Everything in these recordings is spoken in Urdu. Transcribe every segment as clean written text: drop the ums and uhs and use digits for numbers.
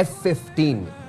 F-15,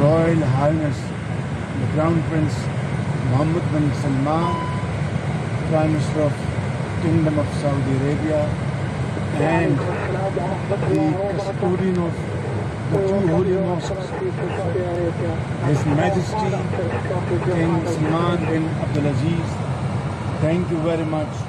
Royal Highness the Crown Prince Mohammed bin Salman, Prime Minister of Kingdom of Saudi Arabia, and the custodian of the two holy mosques, His Majesty King Salman bin Abdulaziz. Thank you very much.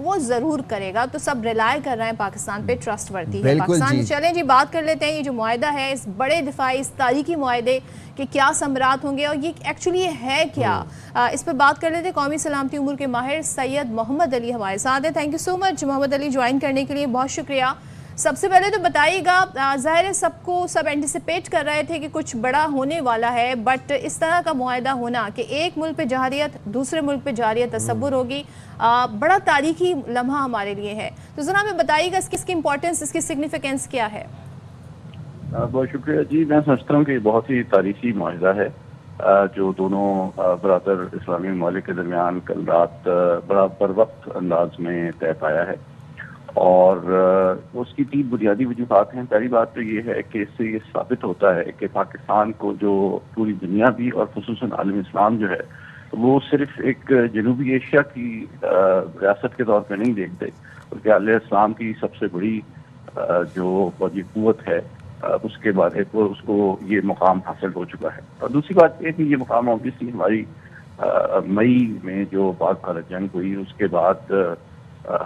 وہ ضرور کرے گا. تو سب ریلائی کر رہے ہیں پاکستان پہ, ٹرسٹ ورتی ہے بالکل پاکستان. جی. چلیں جی بات کر لیتے ہیں یہ جو معاہدہ ہے, اس بڑے دفاعی, اس تاریخی معاہدے کہ کیا ثمرات ہوں گے اور یہ ایکچولی ہے کیا, اس پر بات کر لیتے ہیں. قومی سلامتی امور کے ماہر سید محمد علی ہمارے ساتھ ہیں. Thank you so much Muhammad Ali join کرنے کے لیے, بہت شکریہ. سب سے پہلے تو بتائیے گا, ظاہر ہے سب اینٹیسپیٹ کر رہے تھے کہ کچھ بڑا ہونے والا ہے, بٹ اس طرح کا معاہدہ ہونا کہ ایک ملک پہ جارحیت دوسرے ملک پہ جارحیت تصور ہوگی, بڑا تاریخی لمحہ ہمارے لیے ہے. تو ذرا ہمیں بتائیے گا اس کی امپورٹنس, اس کی سگنیفیکنس کیا ہے؟ بہت شکریہ جی. میں سمجھتا ہوں کہ بہت ہی تاریخی معاہدہ ہے جو دونوں برادر اسلامی ممالک کے درمیان کل رات بڑا پر وقت انداز میں طے پایا ہے, اور اس کی 3 بنیادی وجوہات ہیں. پہلی بات تو یہ ہے کہ اس سے یہ ثابت ہوتا ہے کہ پاکستان کو جو پوری دنیا بھی اور خصوصاً عالم اسلام جو ہے وہ صرف ایک جنوبی ایشیا کی ریاست کے طور پہ نہیں دیکھتے, بلکہ عالم اسلام کی سب سے بڑی جو فوجی قوت ہے اس کے بعد اس کو یہ مقام حاصل ہو چکا ہے. اور دوسری بات یہ کہ یہ مقام اوبیسلی ہماری مئی میں جو پاک بھارت جنگ ہوئی اس کے بعد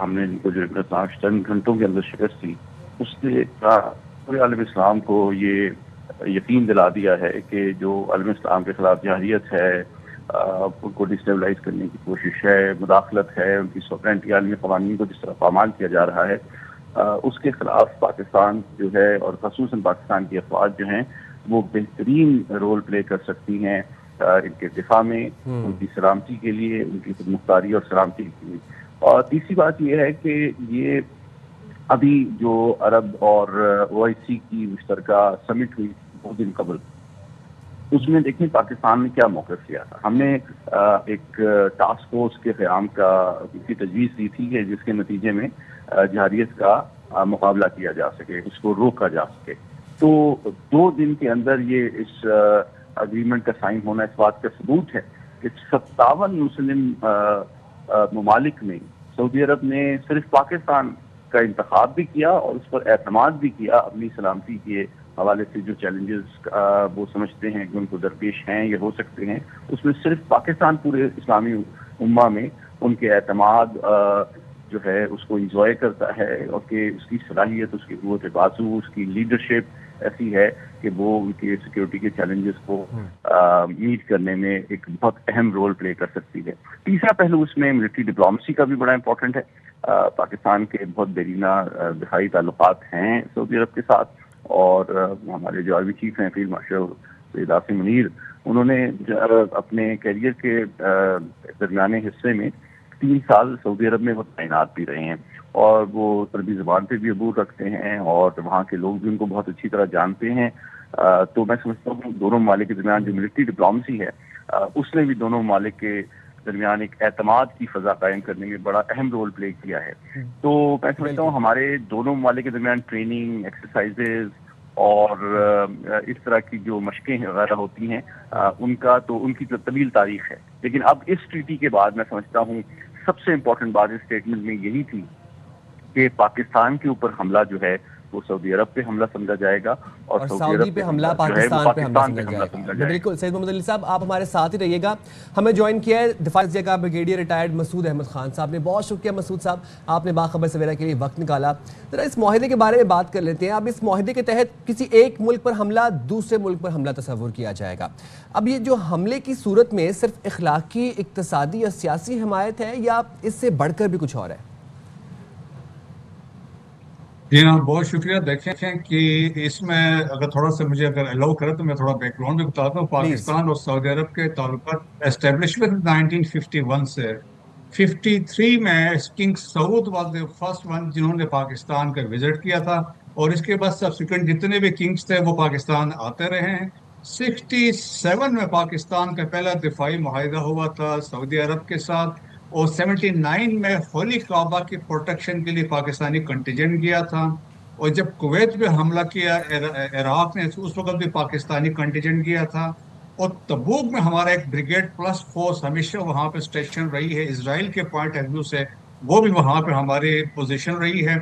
ہم نے ان کو جو چند گھنٹوں کے اندر شکست دی, اس نے پورے عالم اسلام کو یہ یقین دلا دیا ہے کہ جو عالم اسلام کے خلاف جارحیت ہے, ان کو ڈسٹیبلائز کرنے کی کوشش ہے, مداخلت ہے, ان کی سوورنٹی, عالمی قوانین کو جس طرح پامال کیا جا رہا ہے, اس کے خلاف پاکستان جو ہے اور خصوصاً پاکستان کی افواج جو ہیں وہ بہترین رول پلے کر سکتی ہیں ان کے دفاع میں, ان کی سلامتی کے لیے, ان کی خود مختاری اور سلامتی کے لیے. اور تیسری بات یہ ہے کہ یہ ابھی جو عرب اور OIC کی مشترکہ سمٹ ہوئی 2 دن قبل, اس میں دیکھیں پاکستان نے کیا موقف لیا تھا. ہم نے ایک ٹاسک فورس کے قیام کی تجویز دی تھی کہ جس کے نتیجے میں جارحیت کا مقابلہ کیا جا سکے, اس کو روکا جا سکے. تو 2 دن کے اندر یہ اس اگریمنٹ کا سائن ہونا اس بات کا ثبوت ہے کہ 57 مسلم ممالک میں سعودی عرب نے صرف پاکستان کا انتخاب بھی کیا اور اس پر اعتماد بھی کیا اپنی سلامتی کے حوالے سے. جو چیلنجز وہ سمجھتے ہیں کہ ان کو درپیش ہیں یا ہو سکتے ہیں, اس میں صرف پاکستان پورے اسلامی امہ میں ان کے اعتماد جو ہے اس کو انجوائے کرتا ہے, اور کہ اس کی صلاحیت, اس کی قوت بازو, اس کی لیڈرشپ ایسی ہے کہ وہ ان کے سیکیورٹی کے چیلنجز کو میٹ کرنے میں ایک بہت اہم رول پلے کر سکتی ہے. تیسرا پہلو اس میں ملٹری ڈپلومیسی کا بھی بڑا امپورٹنٹ ہے. پاکستان کے بہت دیرینہ دفاعی تعلقات ہیں سعودی عرب کے ساتھ, اور ہمارے جو آرمی چیف ہیں فیلڈ مارشل سید عاصم منیر, انہوں نے اپنے کیریئر کے درمیانے حصے میں 3 سال سعودی عرب میں وہ تعینات بھی رہے ہیں, اور وہ عربی زبان پہ بھی عبور رکھتے ہیں, اور وہاں کے لوگ بھی ان کو بہت اچھی طرح جانتے ہیں. تو میں سمجھتا ہوں دونوں ممالک کے درمیان جو ملٹری ڈپلومیسی ہے اس نے بھی دونوں ممالک کے درمیان ایک اعتماد کی فضا قائم کرنے میں بڑا اہم رول پلے کیا ہے. تو میں سمجھتا ہوں ہمارے دونوں ممالک کے درمیان ٹریننگ, ایکسرسائزز اور اس طرح کی جو مشقیں وغیرہ ہوتی ہیں ان کی تو طویل تاریخ ہے. لیکن اب اس ٹریٹی کے بعد میں سمجھتا ہوں سب سے امپورٹنٹ بات اس اسٹیٹمنٹ میں یہی تھی کہ پاکستان کے اوپر حملہ جو ہے وہ سعودی عرب پہ حملہ سمجھا جائے گا, اور سعودی پہ حملہ پاکستان پہ حملہ سمجھا جائے گا. بالکل سید محمد علی صاحب, آپ ہمارے ساتھ ہی رہیے گا. ہمیں جوائن کیا ہے دفاعی وزیر کا بریگیڈیئر ریٹائرڈ مسعود احمد خان صاحب نے. بہت شکریہ مسعود صاحب, آپ نے باخبر سویرا کے لیے وقت نکالا. ذرا اس معاہدے کے بارے میں بات کر لیتے ہیں. اب اس معاہدے کے تحت کسی ایک ملک پر حملہ دوسرے ملک پر حملہ تصور کیا جائے گا. اب یہ جو حملے کی صورت میں صرف اخلاقی, اقتصادی یا سیاسی حمایت ہے یا اس سے بڑھ کر بھی کچھ اور ہے؟ جی ہاں, بہت شکریہ. دیکھیں کہ اس میں اگر تھوڑا سا مجھے اگر الاؤ کرے تو میں تھوڑا بیک گراؤنڈ بھی بتاتا ہوں. پاکستان اور سعودی عرب کے تعلقات اسٹیبلشمنٹ 1951 سے 53 میں king Saud was the first one جنہوں نے پاکستان کا وزٹ کیا تھا, اور اس کے بعد سبسیکوینٹ جتنے بھی کنگز تھے وہ پاکستان آتے رہے ہیں. 67 میں پاکستان کا پہلا دفاعی معاہدہ ہوا تھا سعودی عرب کے ساتھ, اور 79 میں ہولی کعبہ کی پروٹیکشن کے لیے پاکستانی کنٹینجنٹ گیا تھا. اور جب کویت پہ حملہ کیا عراق نے, اس وقت بھی پاکستانی کنٹینجنٹ گیا تھا. اور تبوک میں ہمارا ایک بریگیڈ پلس فورس ہمیشہ وہاں پہ اسٹیشن رہی ہے. اسرائیل کے پوائنٹ آف ویو سے وہ بھی وہاں پہ ہماری پوزیشن رہی ہے.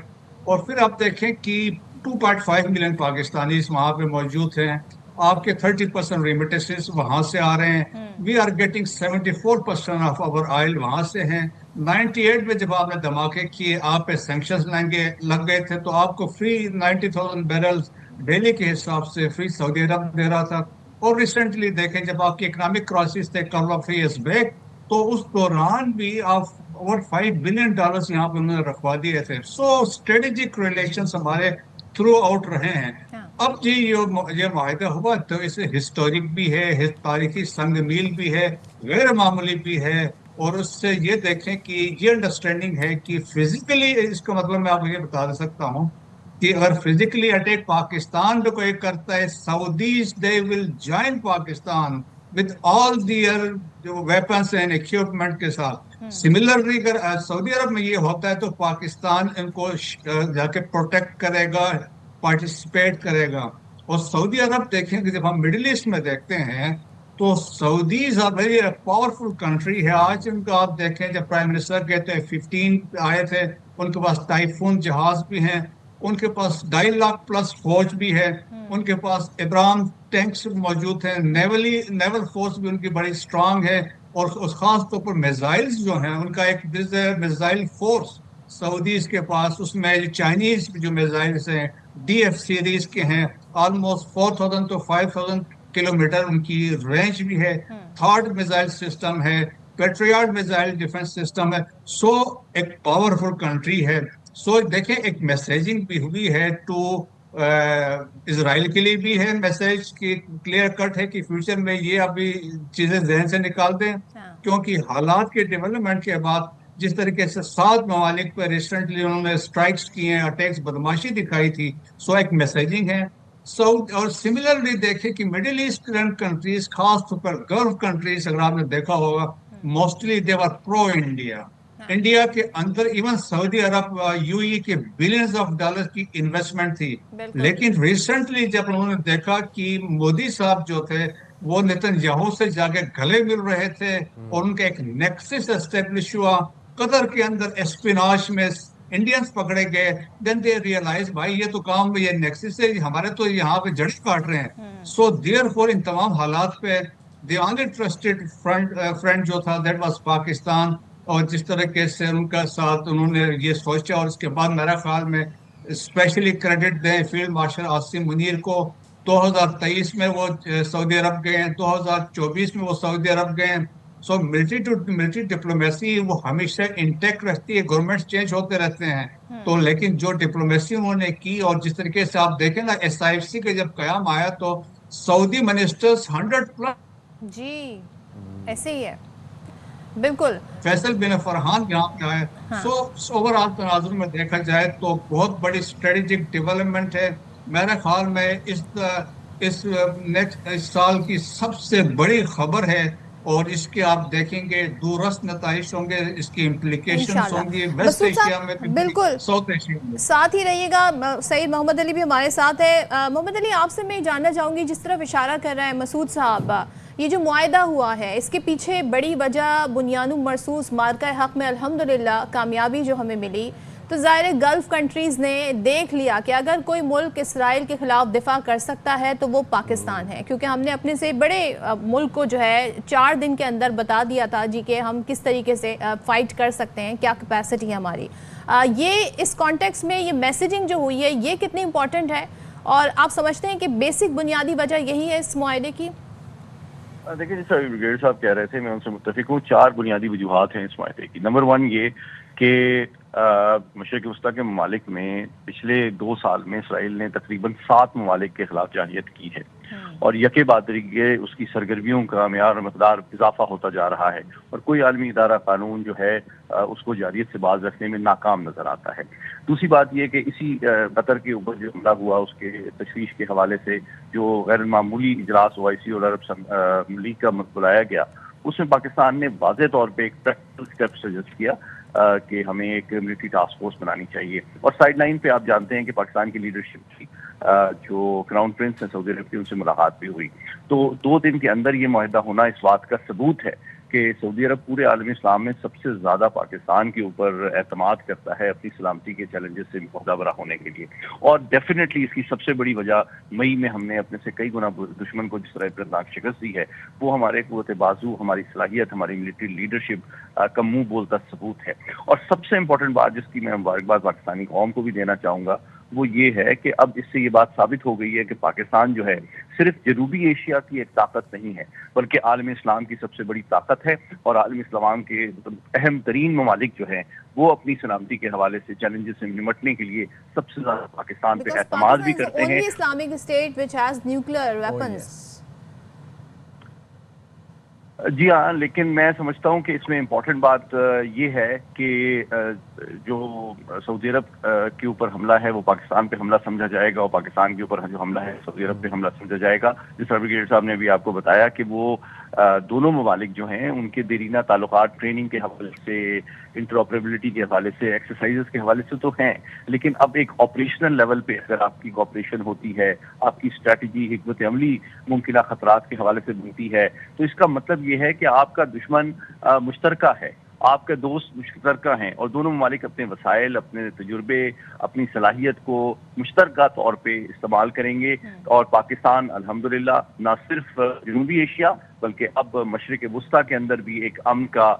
اور پھر آپ دیکھیں کہ 2.5 ملین پاکستانیز وہاں پہ موجود ہیں. آپ کے 30% ریمیٹنسز وہاں سے آ رہے ہیں. We are getting 74% of our oil وہاں سے ہیں. 98 میں جب آپ نے دھماکے کیے، آپ پہ سینکشنز لگ گئے تھے، تو آپ کو فری 90,000 بیرلز ڈیلی کے حساب سے فری سعودی عرب دے رہا تھا. اور ریسنٹلی دیکھیں جب آپ کی اکنامک کرائسس تھے کپل آف ایئرز بیک، تو اس دوران بھی آپ اوور $5 بلین یہاں پہ انہوں نے رکھوا دیے تھے. سو اسٹریٹجک ریلیشنز ہمارے تھرو آؤٹ رہے ہیں. اب جی یہ معاہدہ ہوا تو اسے ہسٹورک بھی ہے، تاریخی سنگ میل بھی ہے، غیر معمولی بھی ہے. اور اس سے یہ دیکھیں کہ یہ انڈرسٹینڈنگ ہے کہ فزیکلی، اس کا مطلب میں آپ کو یہ بتا سکتا ہوں کہ اگر فزیکلی اٹیک پاکستان پہ کوئی کرتا ہے، Saudis they will join Pakistan with all their جو ویپنس اینڈ اکوپمنٹ کے ساتھ. سملرلی اگر سعودی عرب میں یہ ہوتا ہے تو پاکستان ان کو جا کے پروٹیکٹ کرے گا، پارٹیسپیٹ کرے گا. اور سعودی عرب دیکھیں کہ جب ہم مڈل ایسٹ میں دیکھتے ہیں تو Saudis are very powerful country ہے. آج ان کا آپ دیکھیں جب پرائم منسٹر کہتے ہیں 15 آئے تھے، ان کے پاس ٹائفون جہاز بھی ہیں، ان کے پاس 2.5 لاکھ پلس فوج بھی ہے، ان کے پاس ابرام ٹینکس موجود ہیں، نیول فورس بھی ان کی بڑی اسٹرانگ ہے. اور خاص طور پر میزائلز جو ہیں ان کا ایک میزائل فورس سعودیز کے پاس، اس میں چائنیز جو میزائلز ہیں DF سیریز کے ہیں، آلموسٹ 4,000 to 5,000 کلومیٹر ان کی رینج بھی ہے. تھرڈ میزائل سسٹم ہے، پیٹریاٹ میزائل ڈیفنس سسٹم ہے. سو ایک پاورفل کنٹری ہے. سو دیکھیں ایک میسیجنگ بھی ہوئی ہے ٹو اسرائیل کے لیے بھی ہے، میسیج کی کلیئر کٹ ہے کہ فیوچر میں یہ ابھی چیزیں ذہن سے نکال دیں، کیونکہ حالات کے ڈیولپمنٹ کے بعد جس طریقے سے 7 ممالک پر ریسنٹلی انہوں نے اسٹرائکس کیے ہیں، اٹیکس، بدماشی دکھائی تھی. سو ایک میسیجنگ ہے. اور سملرلی دیکھیں کہ مڈل ایسٹرن کنٹریز، خاص طور پر گلف کنٹریز، اگر آپ نے دیکھا ہوگا mostly they are pro India. India کے اندر ایون سعودی عرب UAE کے بلینز آف ڈالر کی انویسٹمنٹ تھی. لیکن ریسنٹلی جب انہوں نے دیکھا کہ مودی صاحب جو تھے وہ نتن یاہو سے جا کے گلے مل رہے تھے اور ان کا ایک نیکسس اسٹیبلش ہوا، قطر کے اندر اسپیناش میں انڈینز پکڑے گئے، دین دے ریئلائز بھائی یہ تو کام یہ نیکسس ہے، ہمارے تو یہاں پہ جڑی کاٹ رہے ہیں. سو دیئر فور ان تمام حالات پہ دی اونلی ٹرسٹڈ فرینڈ جو تھا دیٹ واز پاکستان. اور جس طریقے سے ان کا ساتھ انہوں نے یہ سوچا، اور اس کے بعد میرا خیال میں اسپیشلی کریڈٹ دیں فیلڈ مارشل عاصم منیر کو. 2023 میں وہ سعودی عرب گئے ہیں، 2024 میں وہ سعودی عرب گئے ہیں. سو ملٹری ٹو ملٹری ڈپلومیسی وہ ہمیشہ انٹیکٹ رہتی ہے، گورنمنٹ چینج ہوتے رہتے ہیں تو، لیکن جو ڈپلومیسی انہوں نے کی، اور جس طریقے سے آپ دیکھیں نا SIFC کا جب قیام آیا تو سعودی منسٹرز 100+. جی ایسے ہی ہے بالکل. فیصل بن فرحان یہاں پہ آئے. سو اوور آل تناظر میں دیکھا جائے تو بہت بڑی اسٹریٹجک ڈیولپمنٹ ہے. میرے خیال میں اس سال کی سب سے بڑی خبر ہے، اور اس کے آپ دیکھیں گے دورست نتائج ہوں گے، اس کی امپلیکیشنز ہوں گی ویسٹ ایشیا میں، بالکل ساؤتھ ایشیا میں. ساتھ ہی رہیے گا. سعید محمد علی بھی ہمارے ساتھ ہے. محمد علی، آپ سے میں جاننا چاہوں گی، جس طرف اشارہ کر رہے ہیں مسعود صاحب، یہ جو معاہدہ ہوا ہے اس کے پیچھے بڑی وجہ بنیان مرصوص مارکہ حق میں الحمدللہ کامیابی جو ہمیں ملی، تو ظاہر گلف کنٹریز نے دیکھ لیا کہ اگر کوئی ملک اسرائیل کے خلاف دفاع کر سکتا ہے تو وہ پاکستان ہے، کیونکہ ہم نے اپنے سے بڑے ملک کو جو ہے 4 دن کے اندر بتا دیا تھا جی کہ ہم کس طریقے سے فائٹ کر سکتے ہیں، کیا کیپیسٹی ہے ہماری. یہ اس کانٹیکس میں یہ میسیجنگ جو ہوئی ہے یہ کتنی امپورٹنٹ ہے، اور آپ سمجھتے ہیں کہ بیسک بنیادی وجہ یہی ہے اس معاہدے کی؟ دیکھیں جیسا بریگیڈیئر صاحب کہہ رہے تھے، میں ان سے متفق ہوں. 4 بنیادی وجوہات ہیں اس معاہدے کی. نمبر 1 یہ کہ مشرق وسطیٰ کے ممالک میں پچھلے 2 سال میں اسرائیل نے تقریباً 7 ممالک کے خلاف جارحیت کی ہے، اور یکے بعد دیگرے اس کی سرگرمیوں کا معیار اور مقدار اضافہ ہوتا جا رہا ہے، اور کوئی عالمی ادارہ قانون جو ہے اس کو جارحیت سے باز رکھنے میں ناکام نظر آتا ہے. دوسری بات یہ کہ اسی قطر کے اوپر جو حملہ ہوا اس کے تشویش کے حوالے سے جو غیر معمولی اجلاس OIC اور عرب لیگ کا بلایا گیا، اس میں پاکستان نے واضح طور پہ ایک پریکٹیکل اسٹیپ سجیسٹ کیا کہ ہمیں ایک ملٹری ٹاسک فورس بنانی چاہیے. اور سائیڈ لائن پہ آپ جانتے ہیں کہ پاکستان کی لیڈرشپ کی جو کراؤن پرنس ہیں سعودی عرب کی، ان سے ملاقات بھی ہوئی. تو 2 دن کے اندر یہ معاہدہ ہونا اس بات کا ثبوت ہے کہ سعودی عرب پورے عالم اسلام میں سب سے زیادہ پاکستان کے اوپر اعتماد کرتا ہے اپنی سلامتی کے چیلنجز سے مقابلہ ہونے کے لیے. اور ڈیفینیٹلی اس کی سب سے بڑی وجہ مئی میں ہم نے اپنے سے کئی گنا دشمن کو جس طرح عبرتناک شکست دی ہے وہ ہمارے قوت بازو، ہماری صلاحیت، ہماری ملٹری لیڈرشپ کا منہ بولتا ثبوت ہے. اور سب سے امپورٹنٹ بات جس کی میں مبارکباد پاکستانی قوم کو بھی دینا چاہوں گا وہ یہ ہے کہ اب اس سے یہ بات ثابت ہو گئی ہے کہ پاکستان جو ہے صرف جنوبی ایشیا کی ایک طاقت نہیں ہے بلکہ عالم اسلام کی سب سے بڑی طاقت ہے. اور عالم اسلام کے اہم ترین ممالک جو ہیں وہ اپنی سلامتی کے حوالے سے چیلنجز سے نمٹنے کے لیے سب سے زیادہ پاکستان پہ اعتماد بھی کرتے ہیں. Islamic state which has nuclear weapons. جی ہاں، لیکن میں سمجھتا ہوں کہ اس میں امپورٹنٹ بات یہ ہے کہ جو سعودی عرب کے اوپر حملہ ہے وہ پاکستان پہ حملہ سمجھا جائے گا اور پاکستان کے اوپر جو حملہ ہے سعودی عرب پہ حملہ سمجھا جائے گا. جس طرح بریگیڈیئر صاحب نے بھی آپ کو بتایا کہ وہ دونوں ممالک جو ہیں ان کے دیرینہ تعلقات ٹریننگ کے حوالے سے، انٹرآپریبلٹی کے حوالے سے، ایکسرسائزز کے حوالے سے تو ہیں، لیکن اب ایک آپریشنل لیول پہ اگر آپ کی کوآپریشن ہوتی ہے، آپ کی اسٹریٹجی، حکمت عملی ممکنہ خطرات کے حوالے سے بنتی ہے تو اس کا مطلب یہ ہے کہ آپ کا دشمن مشترکہ ہے، آپ کے دوست مشترکہ ہیں اور دونوں ممالک اپنے وسائل، اپنے تجربے، اپنی صلاحیت کو مشترکہ طور پہ استعمال کریں گے. اور پاکستان الحمدللہ نہ صرف جنوبی ایشیا بلکہ اب مشرق وسطیٰ کے اندر بھی ایک امن کا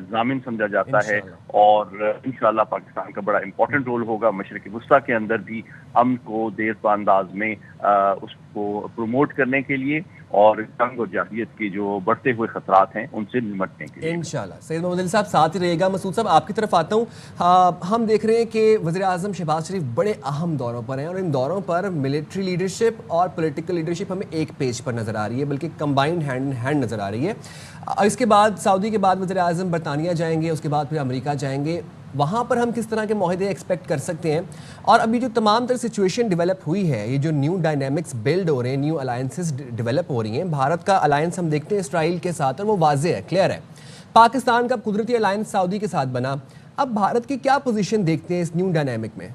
ضامن سمجھا جاتا ہے اور انشاءاللہ پاکستان کا بڑا امپورٹنٹ رول ہوگا مشرق وسطیٰ کے اندر بھی امن کو دیر پا انداز میں اس کو پروموٹ کرنے کے لیے اور جنگ اور جہلیت کے جو بڑھتے ہوئے خطرات ہیں ان سے نمٹنے کے لیے. انشاءاللہ. سید محمد علی صاحب ساتھ ہی رہے گا. مسعود صاحب آپ کی طرف آتا ہوں. ہم دیکھ رہے ہیں کہ وزیر اعظم شہباز شریف بڑے اہم دوروں پر ہیں اور ان دوروں پر ملٹری لیڈرشپ اور پولیٹیکل لیڈرشپ ہمیں ایک پیج پر نظر آ رہی ہے بلکہ کمبائنڈ ہینڈ ان ہینڈ نظر آ رہی ہے. اس کے بعد سعودی کے بعد وزیر اعظم برطانیہ جائیں گے، اس کے بعد پھر امریکہ جائیں گے. وہاں پر ہم کس طرح کے معاہدے ایکسپیکٹ کر سکتے ہیں؟ اور ابھی جو تمام تر سچویشن ڈیولپ ہوئی ہے، یہ جو نیو ڈائنامکس بلڈ ہو رہے ہیں، نیو الائنسز ڈیولپ ہو رہی ہیں، بھارت کا الائنس ہم دیکھتے ہیں اسرائیل کے ساتھ اور وہ واضح ہے، کلیئر ہے. پاکستان کا قدرتی الائنس سعودی کے ساتھ بنا. اب بھارت کی کیا پوزیشن دیکھتے ہیں اس نیو ڈائنامک میں؟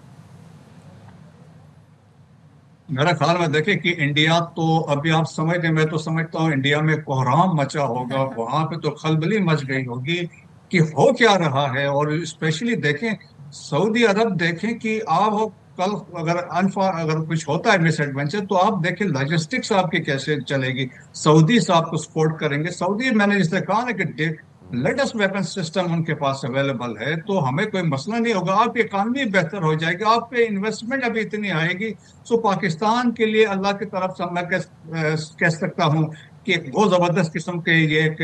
میرا خیال میں دیکھیں کہ انڈیا تو ابھی آپ سمجھتے ہیں، میں تو سمجھتا ہوں انڈیا میں کوہرام مچا ہوگا، وہاں پہ تو خلبلی مچ گئی ہوگی کہ ہو کیا رہا ہے. اور اسپیشلی دیکھیں سعودی عرب، دیکھیں کہ آپ کل اگر کچھ ہوتا ہے مس ایڈونچر تو آپ دیکھیں لاجسٹکس آپ کی کیسے چلے گی. سعودیز آپ کو سپورٹ کریں گے. سعودی میں نے جس سے کہا نا کہ لیٹسٹ ویپن سسٹم ان کے پاس اویلیبل ہے تو ہمیں کوئی مسئلہ نہیں ہوگا. آپ کی اکانومی بہتر ہو جائے گی، آپ پہ انویسٹمنٹ ابھی اتنی آئے گی. سو پاکستان کے لیے اللہ کی طرف سے میں کہہ سکتا ہوں کہ بہت زبردست قسم کے یہ ایک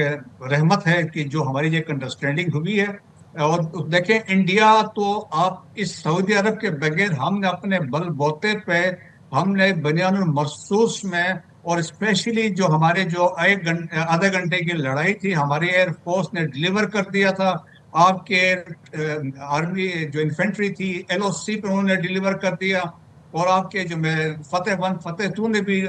رحمت ہے کہ جو ہماری ایک انڈرسٹینڈنگ ہوئی ہے. اور دیکھیں انڈیا تو آپ اس سعودی عرب کے بغیر ہم نے اپنے بل بوتے پہ ہم نے بنیان المرصوص میں اور اسپیشلی جو ہمارے جو آدھے گھنٹے کی لڑائی تھی ہماری ایئر فورس نے ڈیلیور کر دیا تھا. آپ کے آرمی جو انفینٹری تھی LOC پہ انہوں نے ڈیلیور کر دیا. اور آپ کے جو فتح 1 فتح 2 نے بھی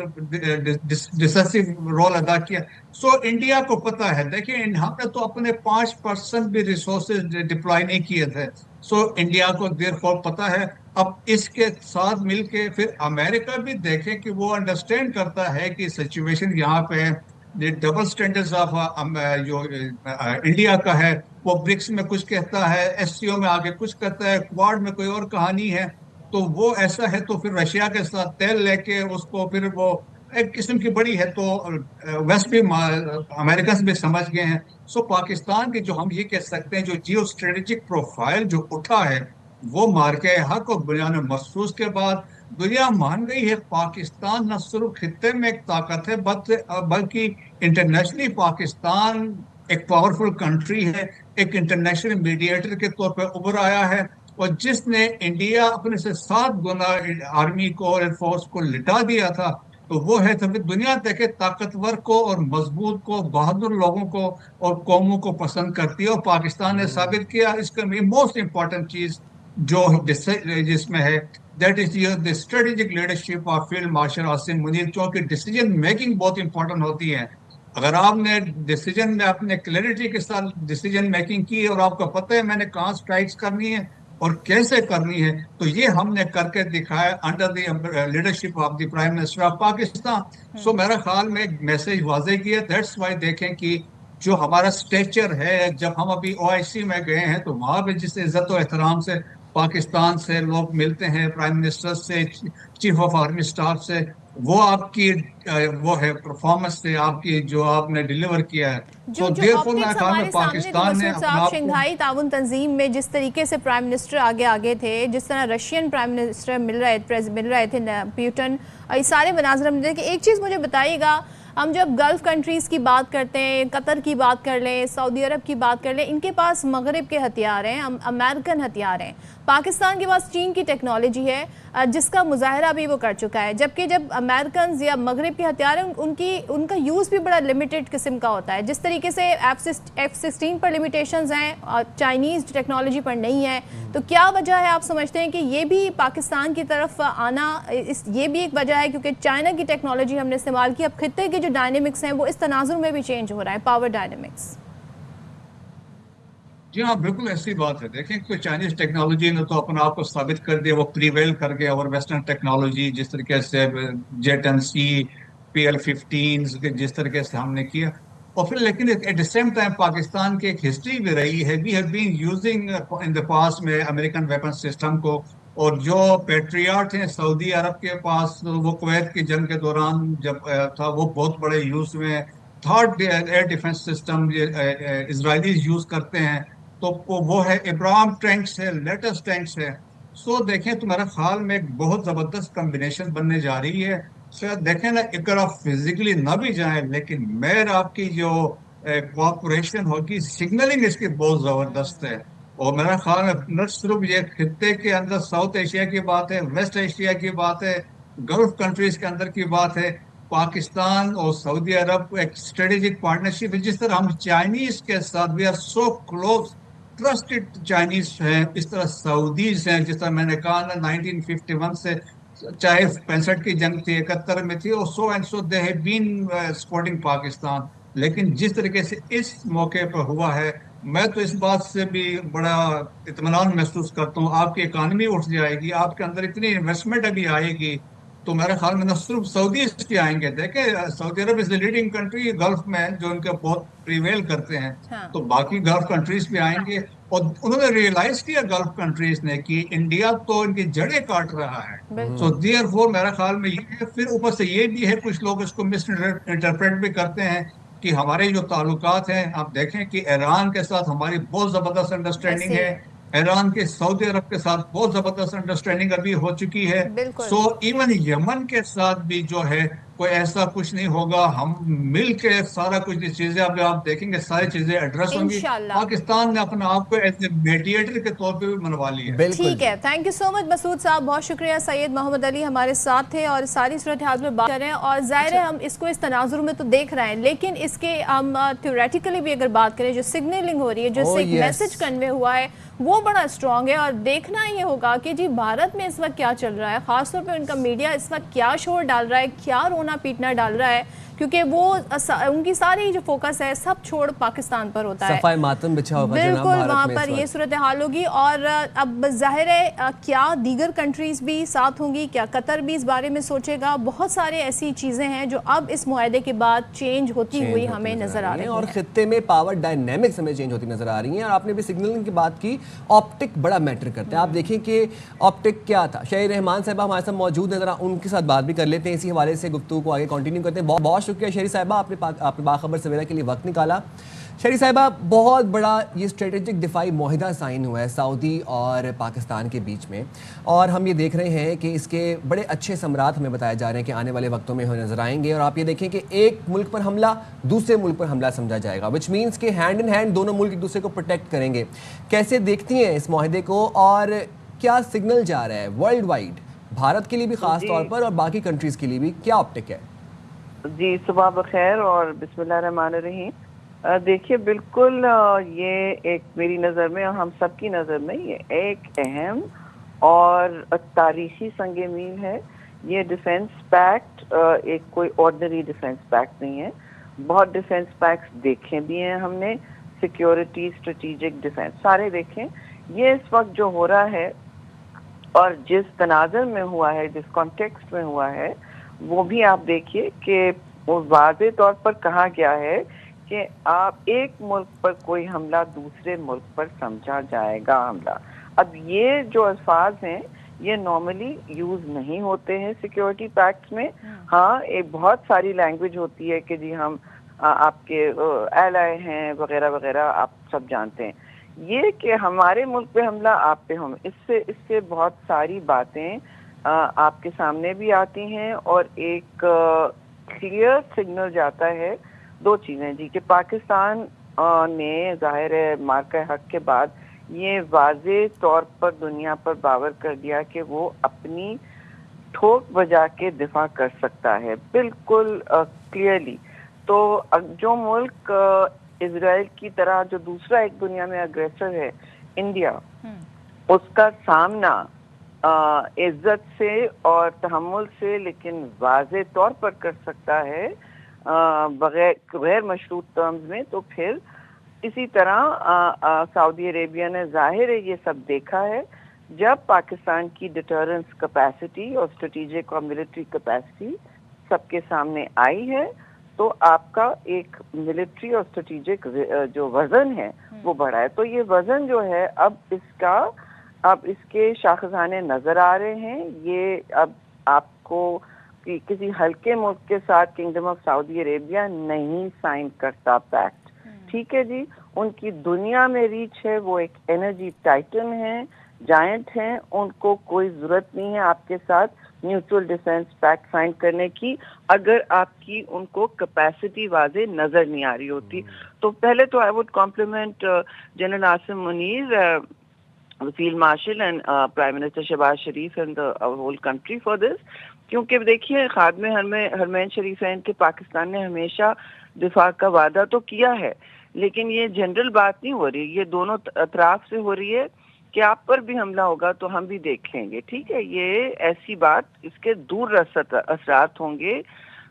ڈسیسو رول ادا کیا. سو انڈیا کو پتہ ہے، دیکھیں ہم نے تو اپنے 5% بھی ریسورسز ڈپلائی نہیں کیے تھے. سو انڈیا کو دیر فور پتہ ہے. اب اس کے ساتھ مل کے پھر امریکہ بھی دیکھیں کہ وہ انڈرسٹینڈ کرتا ہے کہ سچویشن یہاں پہ ڈبل سٹینڈرڈز آف جو انڈیا کا ہے، وہ برکس میں کچھ کہتا ہے، SCO میں آگے کچھ کہتا ہے، کوارڈ میں کوئی اور کہانی ہے. تو وہ ایسا ہے تو پھر رشیا کے ساتھ تیل لے کے اس کو پھر وہ ایک قسم کی بڑی ہے تو ویسٹ بھی امریکہ بھی سمجھ گئے ہیں. سو پاکستان کے جو ہم یہ کہہ سکتے ہیں جو جیو اسٹریٹجک پروفائل جو اٹھا ہے وہ مارکے حق اور بنیان محسوس کے بعد دنیا مان گئی ہے. پاکستان نہ صرف خطے میں ایک طاقت ہے بلکہ انٹرنیشنلی پاکستان ایک پاورفل کنٹری ہے، ایک انٹرنیشنل میڈیٹر کے طور پہ ابھر آیا ہے. اور جس نے انڈیا اپنے سے 7 گنا آرمی کو اور ایئر فورس کو لٹا دیا تھا تو وہ ہے تو دنیا دیکھے طاقتور کو اور مضبوط کو، بہادر لوگوں کو اور قوموں کو پسند کرتی ہے. اور پاکستان نے ثابت کیا. اس کا موسٹ امپورٹنٹ چیز جو جس میں ہے that is the strategic leadership of field marshal Asim Munir, کیونکہ ڈیسیجن میکنگ بہت امپورٹنٹ ہوتی ہے. اگر آپ نے ڈیسیجن میں اپنے کلیئرٹی کے ساتھ ڈیسیجن میکنگ کی اور آپ کو پتہ ہے میں نے کہاں اسٹرائکس کرنی ہے اور کیسے کرنی ہے تو یہ ہم نے کر کے دکھایا under the leadership of the prime minister of Pakistan. So میرا خیال میں ایک میسج واضح کیا. دیٹس وائی دیکھیں کہ جو ہمارا اسٹیچر ہے. جب ہم ابھی OIC میں گئے ہیں تو وہاں پہ جس عزت و احترام سے پاکستان سے لوگ ملتے ہیں, پرائم منسٹر سے, چیف آف آرمی اسٹاف سے, وہ آپ کی وہ ہے پرفارمنس سے آپ کی جو آپ نے ڈیلیور کیا ہے. جو جو دیئر فور میرے آپٹکس خیال میں ہمارے سامنے تھے پاکستان نے مسعود اپنا صاحب، آپ کو شنگھائی تعاون تنظیم میں جس طریقے سے پرائم منسٹر آگے تھے، جس طرح رشین پرائم منسٹر مل رہے تھے پیوٹن، یہ سارے مناظر ہم دیکھیں. ایک چیز مجھے بتائیے گا، ہم جب گلف کنٹریز کی بات کرتے ہیں، قطر کی بات کر لیں، سعودی عرب کی بات کر لیں، ان کے پاس مغرب کے ہتھیار ہیں، امریکن ہتھیار ہیں. پاکستان کے پاس چین کی ٹیکنالوجی ہے جس کا مظاہرہ بھی وہ کر چکا ہے، جبکہ جب امریکنز یا مغرب کے ہتھیار ہیں ان کا یوز بھی بڑا لمیٹڈ قسم کا ہوتا ہے. جس طریقے سے F-16 پر لمیٹیشنز ہیں اور چائنیز ٹیکنالوجی پر نہیں ہے، تو کیا وجہ ہے آپ سمجھتے ہیں کہ یہ بھی پاکستان کی طرف آنا یہ بھی ایک وجہ ہے کیونکہ چائنا کی ٹیکنالوجی ہم نے استعمال کی؟ اب خطے کے جو ڈائنامکس ہیں وہ اس تناظر میں بھی چینج ہو رہا ہے، پاور ڈائنامکس. جی ہاں بالکل ایسی بات ہے. دیکھیں کوئی چائنیز ٹیکنالوجی نے تو اپنا آپ کو ثابت کر دیا, وہ پریویل کر گیا, اور ویسٹرن ٹیکنالوجی جس طریقے سے Jet-NC PL-15 جس طریقے سے ہم نے کیا. اور پھر لیکن at the same time Pakistan کی ایک ہسٹری بھی رہی ہے. We have been using in the past میں امریکن ویپن سسٹم کو, اور جو پیٹریاٹ ہیں سعودی عرب کے پاس, وہ کویت کی جنگ کے دوران جب تھا وہ بہت بڑے یوز میں. Third air defence system Israelis use کرتے ہیں, تو وہ ہے ابراہم ٹینکس ہے, لیٹسٹ ٹینکس ہے. سو دیکھیں تو میرا خیال میں ایک بہت زبردست کمبینیشن بننے جا رہی ہے. شاید دیکھیں نا اگر آپ فزیکلی نہ بھی جائیں, لیکن میر آپ کی جو کوآپریشن ہوگی, سگنلنگ اس کی بہت زبردست ہے. اور میرا خیال میں نہ صرف یہ خطے کے اندر ساؤتھ ایشیا کی بات ہے, ویسٹ ایشیا کی بات ہے, گلف کنٹریز کے اندر کی بات ہے. پاکستان اور سعودی عرب ایک اسٹریٹجک پارٹنرشپ ہے. جس طرح ہم چائنیز کے ساتھ we are so close, trusted Chinese ہیں, اس طرح سعودیز ہیں. جس طرح میں نے کہا نا 1951 سے, چاہے 65 کی جنگ تھی, 71 میں تھی, اور so and so they have been supporting Pakistan. لیکن جس طریقے سے اس موقع پر ہوا ہے, میں تو اس بات سے بھی بڑا اطمینان محسوس کرتا ہوں. آپ کی اکانومی اٹھ جائے گی, آپ کے اندر اتنی انویسٹمنٹ ابھی آئے گی, تو میرے خیال میں نہ صرف سعودیز کے آئیں گے. دیکھیں سعودی عرب از دا لیڈنگ کنٹری گلف میں, جو ان کے بہت پریویل کرتے ہیں, تو باقی گلف کنٹریز بھی آئیں گے. اور انہوں نے ریئلائز کیا گلف کنٹریز نے کہ انڈیا تو ان کی جڑیں کاٹ رہا ہے. سو دیئر فور میرا خیال میں یہ ہے. پھر اوپر سے یہ بھی ہے, کچھ لوگ اس کو مس انٹرپریٹ بھی کرتے ہیں کہ ہمارے جو تعلقات ہیں, آپ دیکھیں کہ ایران کے ساتھ ہماری بہت زبردست انڈرسٹینڈنگ ہے, ایران کے سعودی عرب کے ساتھ بہت زبردست انڈرسٹینڈنگ ابھی ہو چکی ہے. سو ایون یمن کے ساتھ بھی جو ہے کوئی ایسا کچھ نہیں ہوگا. ہم مل کے سارا کچھ چیزیں اب آپ دیکھیں گے, ساری چیزیں ایڈریس ہوں گی. پاکستان نے اپنا آپ کو ایز اے میڈیٹر کے طور پہ بھی منوا لی ہے. ٹھیک ہے, تھینک یو سو مچ مسعود صاحب, بہت شکریہ. سید محمد علی ہمارے ساتھ تھے اور ساری صورتحال پر بات کر رہے ہیں. اور ظاہر ہے ہم اس کو اس تناظر میں تو دیکھ رہے ہیں, لیکن اس کے ہم تھیوریٹیکلی بھی اگر بات کریں, جو سگنلنگ ہو رہی ہے, جو ایک میسج کنوے ہوا ہے, وہ بڑا اسٹرانگ ہے. اور دیکھنا یہ ہوگا کہ جی بھارت میں اس وقت کیا چل رہا ہے, خاص طور پہ ان کا میڈیا اس وقت کیا شور ڈال رہا ہے, کیا رونا پیٹنا ڈال رہا ہے, کیونکہ وہ ان کی ساری جو فوکس ہے سب چھوڑ پاکستان پر ہوتا ہے. صفائے ماتم بچھا ہوگا جناب بالکل وہاں پر یہ صورتحال ہوگی. اور اب ظاہر ہے کیا دیگر کنٹریز بھی ساتھ ہوں گی, کیا قطر بھی اس بارے میں سوچے گا. بہت سارے ایسی چیزیں ہیں جو اب اس معاہدے کے بعد چینج ہوتی ہوئی ہمیں نظر آ رہی ہیں, اور خطے میں پاور ڈائنامکس ہمیں چینج ہوتی نظر آ رہی ہیں. اور آپ نے بھی سگنلنگ کی بات کی, آپٹک بڑا میٹر کرتا ہے. آپ دیکھیں کہ آپٹک کیا تھا. شہری رحمان صاحبہ ہمارے ساتھ موجود ہیں, ذرا ان کے ساتھ بات بھی کر لیتے ہیں, اسی حوالے سے گفتگو کو آگے کنٹینیو کرتے ہیں. بہت شکریہ شہری صاحبہ, آپ نے باخبر سویرا کے لیے وقت نکالا. شہری صاحبہ, بہت بڑا یہ اسٹریٹجک دفاعی معاہدہ سائن ہوا ہے سعودی اور پاکستان کے بیچ میں, اور ہم یہ دیکھ رہے ہیں کہ اس کے بڑے اچھے ثمرات ہمیں بتائے جا رہے ہیں کہ آنے والے وقتوں میں نظر آئیں گے. اور آپ یہ دیکھیں کہ ایک ملک پر حملہ دوسرے ملک پر حملہ سمجھا جائے گا, وچ مینس کہ ہینڈ ان ہینڈ دونوں ملک ایک دوسرے کو پروٹیکٹ کریں گے. کیسے دیکھتی ہیں اس معاہدے کو, اور کیا سگنل جا رہا ہے ورلڈ وائڈ, بھارت کے لیے بھی خاص طور پر اور باقی کنٹریز کے لیے بھی, کیا آپٹک ہے؟ جی صبح بخیر اور بسم اللہ الرحمن الرحیم. دیکھیے بالکل یہ ایک میری نظر میں اور ہم سب کی نظر میں یہ ایک اہم اور تاریخی سنگ میل ہے. یہ ڈیفنس پیکٹ ایک کوئی آرڈنری ڈیفنس پیکٹ نہیں ہے. بہت ڈیفنس پیکٹس دیکھے بھی ہیں ہم نے, سیکیورٹی, اسٹریٹجک ڈیفنس سارے دیکھیں. یہ اس وقت جو ہو رہا ہے اور جس تناظر میں ہوا ہے, جس کانٹیکسٹ میں ہوا ہے, وہ بھی آپ دیکھیے کہ وہ واضح طور پر کہا گیا ہے کہ آپ ایک ملک پر کوئی حملہ دوسرے ملک پر سمجھا جائے گا حملہ. اب یہ جو الفاظ ہیں یہ نارملی یوز نہیں ہوتے ہیں سیکیورٹی پیکٹس میں. ہاں ایک بہت ساری لینگویج ہوتی ہے کہ جی ہم آپ کے ایلائی ہیں وغیرہ وغیرہ, آپ سب جانتے ہیں. یہ کہ ہمارے ملک پہ حملہ آپ پہ ہم, اس سے بہت ساری باتیں آپ کے سامنے بھی آتی ہیں, اور ایک کلیئر سگنل جاتا ہے. دو چیزیں جی کہ پاکستان نے ظاہر ہے مارکہ حق کے بعد یہ واضح طور پر دنیا پر باور کر دیا کہ وہ اپنی ٹھوک بجا کے دفاع کر سکتا ہے بالکل کلیئرلی. تو جو ملک اسرائیل کی طرح جو دوسرا ایک دنیا میں اگریسر ہے انڈیا, اس کا سامنا عزت سے اور تحمل سے لیکن واضح طور پر کر سکتا ہے غیر مشروط ٹرمز میں, تو پھر اسی طرح سعودی عربیہ نے ظاہر ہے یہ سب دیکھا ہے. جب پاکستان کی ڈیٹرنس کیپیسٹی اور اسٹریٹجک اور ملٹری کیپیسٹی سب کے سامنے آئی ہے, تو آپ کا ایک ملٹری اور اسٹریٹجک جو وزن ہے وہ بڑھا ہے. تو یہ وزن جو ہے اب اس کے شاخسانے نظر آ رہے ہیں. یہ اب آپ کو کسی ہلکے ملک کے ساتھ کنگڈم آف سعودی عربیہ نہیں سائن کرتا پیکٹ, ٹھیک ہے جی. ان کی دنیا میں ریچ ہے, وہ ایک انرجی ٹائٹن ہے, جائنٹ ہیں, ان کو کوئی ضرورت نہیں ہے آپ کے ساتھ نیوٹرل ڈیفنس پیکٹ سائن کرنے کی اگر آپ کی ان کو کیپیسٹی واضح نظر نہیں آ رہی ہوتی. تو پہلے تو I would compliment General Asim Munir, field marshal and prime minister Shehbaz Sharif and whole country for this, کیونکہ دیکھیے خادم حرمین شریفین کے پاکستان نے ہمیشہ دفاع کا وعدہ تو کیا ہے, لیکن یہ جنرل بات نہیں ہو رہی, یہ دونوں اطراف سے ہو رہی ہے کہ آپ پر بھی حملہ ہوگا تو ہم بھی دیکھ لیں گے, ٹھیک ہے. یہ ایسی بات, اس کے دور رس اثرات ہوں گے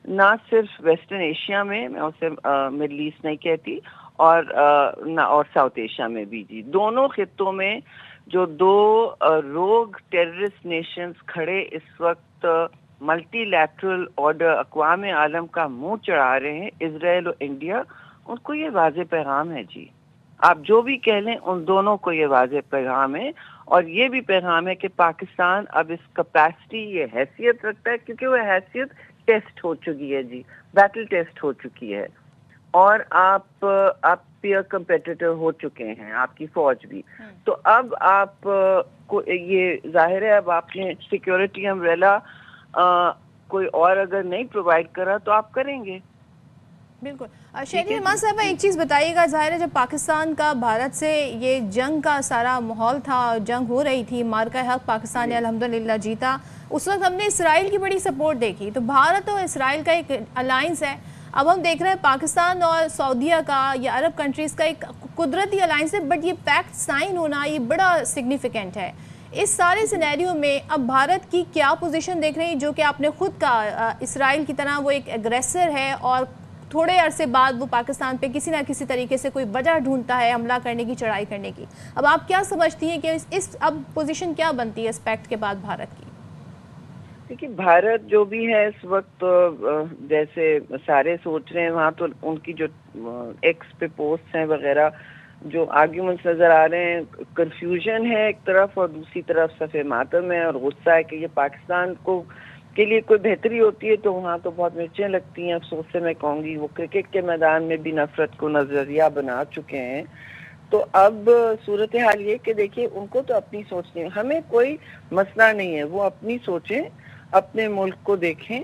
نہ صرف ویسٹرن ایشیا میں اسے مڈل ایسٹ نہیں کہتی, اور ساؤتھ ایشیا میں بھی جی. دونوں خطوں میں جو دو روگ ٹیررسٹ نیشنز کھڑے اس وقت ملٹی لیٹرل آرڈر اقوام عالم کا منہ چڑھا رہے ہیں, اسرائیل اور انڈیا, ان کو یہ واضح پیغام ہے جی. آپ جو بھی کہہ لیں ان دونوں کو یہ واضح پیغام ہے, اور یہ بھی پیغام ہے کہ پاکستان اب اس کیپیسٹی یہ حیثیت رکھتا ہے کیونکہ وہ حیثیت ٹیسٹ ہو چکی ہے جی, بیٹل ٹیسٹ ہو چکی ہے, اور آپ پیئر کمپیٹیٹر ہو چکے ہیں, آپ کی فوج بھی. تو اب آپ کو یہ ظاہر ہے اب آپ نے سیکیورٹی امبریلا کوئی اور اگر نہیں پرووائڈ کرا تو آپ کریں گے. بالکل. شہری رحمان صاحبہ ایک چیز بتائیے گا, ظاہر ہے جب پاکستان کا بھارت سے یہ جنگ کا سارا ماحول تھا, جنگ ہو رہی تھی, مارکہ حق پاکستان نے الحمدللہ جیتا, اس وقت ہم نے اسرائیل کی بڑی سپورٹ دیکھی. تو بھارت اور اسرائیل کا ایک الائنس ہے, اب ہم دیکھ رہے ہیں پاکستان اور سعودیہ کا یا عرب کنٹریز کا ایک قدرتی الائنس ہے, بٹ یہ پیکٹ سائن ہونا یہ بڑا سگنیفیکنٹ ہے. اس سارے سینیریو میں اب بھارت کی کیا پوزیشن دیکھ رہے ہیں, جو کہ آپ نے خود کہا اسرائیل کی طرح وہ ایک ایگریسر ہے اور تھوڑے عرصے بعد وہ پاکستان پہ کسی نہ کسی طریقے سے کوئی وجہ ڈھونڈتا ہے حملہ کرنے کی, چڑھائی کرنے کی. اب آپ کیا سمجھتی ہیں کہ اس اب پوزیشن کیا بنتی ہے اس پیکٹ کے بعد بھارت کی؟ دیکھیے بھارت جو بھی ہے اس وقت جیسے سارے سوچ رہے ہیں, وہاں تو ان کی جو ایکس پہ پوسٹ ہیں وغیرہ جو آرگیومنٹس نظر آ رہے ہیں, کنفیوژن ہے ایک طرف اور دوسری طرف صفحے ماتم ہے اور غصہ ہے کہ یہ پاکستان کو کے لیے کوئی بہتری ہوتی ہے تو وہاں تو بہت مرچیں لگتی ہیں. افسوس سے میں کہوں گی وہ کرکٹ کے میدان میں بھی نفرت کو نظریہ بنا چکے ہیں. تو اب صورتحال یہ کہ دیکھیے ان کو تو اپنی سوچنی ہے, ہمیں کوئی مسئلہ نہیں ہے, وہ اپنی سوچیں, اپنے ملک کو دیکھیں,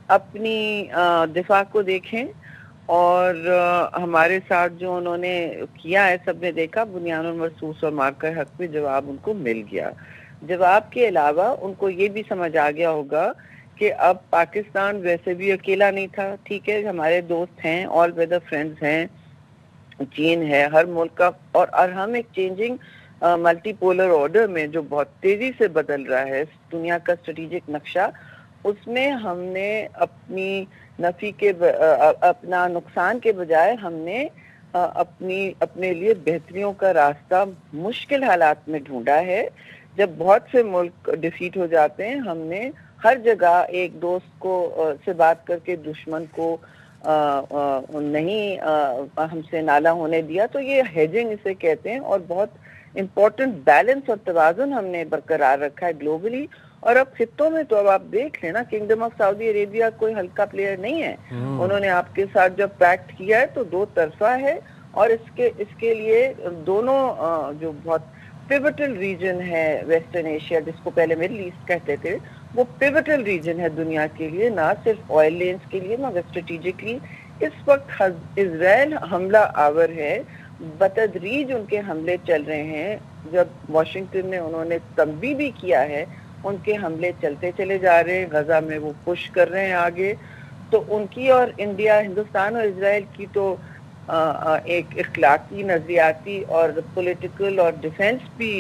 اپنی دفاع کو دیکھیں, اور ہمارے ساتھ جو انہوں نے کیا ہے سب نے دیکھا, بنیان المرصوص اور مارکہ حق میں جواب ان کو مل گیا. جواب کے علاوہ ان کو یہ بھی سمجھ آ گیا ہوگا کہ اب پاکستان ویسے بھی اکیلا نہیں تھا, ٹھیک ہے, ہمارے دوست ہیں, آل ویدر فرینڈز ہیں, چین ہے, ہر ملک کا, اور ہم ایک چینجنگ ملٹی پولر آرڈر میں جو بہت تیزی سے بدل رہا ہے دنیا کا اسٹریٹجک نقشہ, اس میں ہم نے اپنی نفی کے اپنا نقصان کے بجائے ہم نے اپنے لیے بہتریوں کا راستہ مشکل حالات میں ڈھونڈا ہے. جب بہت سے ملک ڈیفیٹ ہو جاتے ہیں, ہم نے ہر جگہ ایک دوست کو سے بات کر کے دشمن کو نہیں ہم سے نالا ہونے دیا. تو یہ ہیجنگ اسے کہتے ہیں, اور بہت امپورٹنٹ بیلنس اور توازن ہم نے برقرار رکھا ہے گلوبلی. اور اب خطوں میں تو اب آپ دیکھ لیں نا, کنگڈم آف سعودی عربیہ کوئی ہلکا پلیئر نہیں ہے. انہوں نے آپ کے ساتھ جب پیکٹ کیا ہے تو 2 طرفہ ہے, اور اس کے لیے دونوں جو بہت پیوٹل ریجن ہے ویسٹرن ایشیا, جس کو پہلے مڈل ایسٹ کہتے تھے, وہ پیوٹل ریجن ہے دنیا کے لیے, نہ صرف آئل لینز کے لیے مگر اسٹریٹجکلی. اس وقت اسرائیل حملہ آور ہے, بتدریج ان کے حملے چل رہے ہیں. جب واشنگٹن نے انہوں نے تنبیہ بھی کیا ہے, ان کے حملے چلتے چلے جا رہے ہیں, غزہ میں وہ پش کر رہے ہیں آگے. تو ان کی اور انڈیا, ہندوستان اور اسرائیل کی تو ایک اخلاقی, نظریاتی اور پولیٹیکل اور ڈیفنس بھی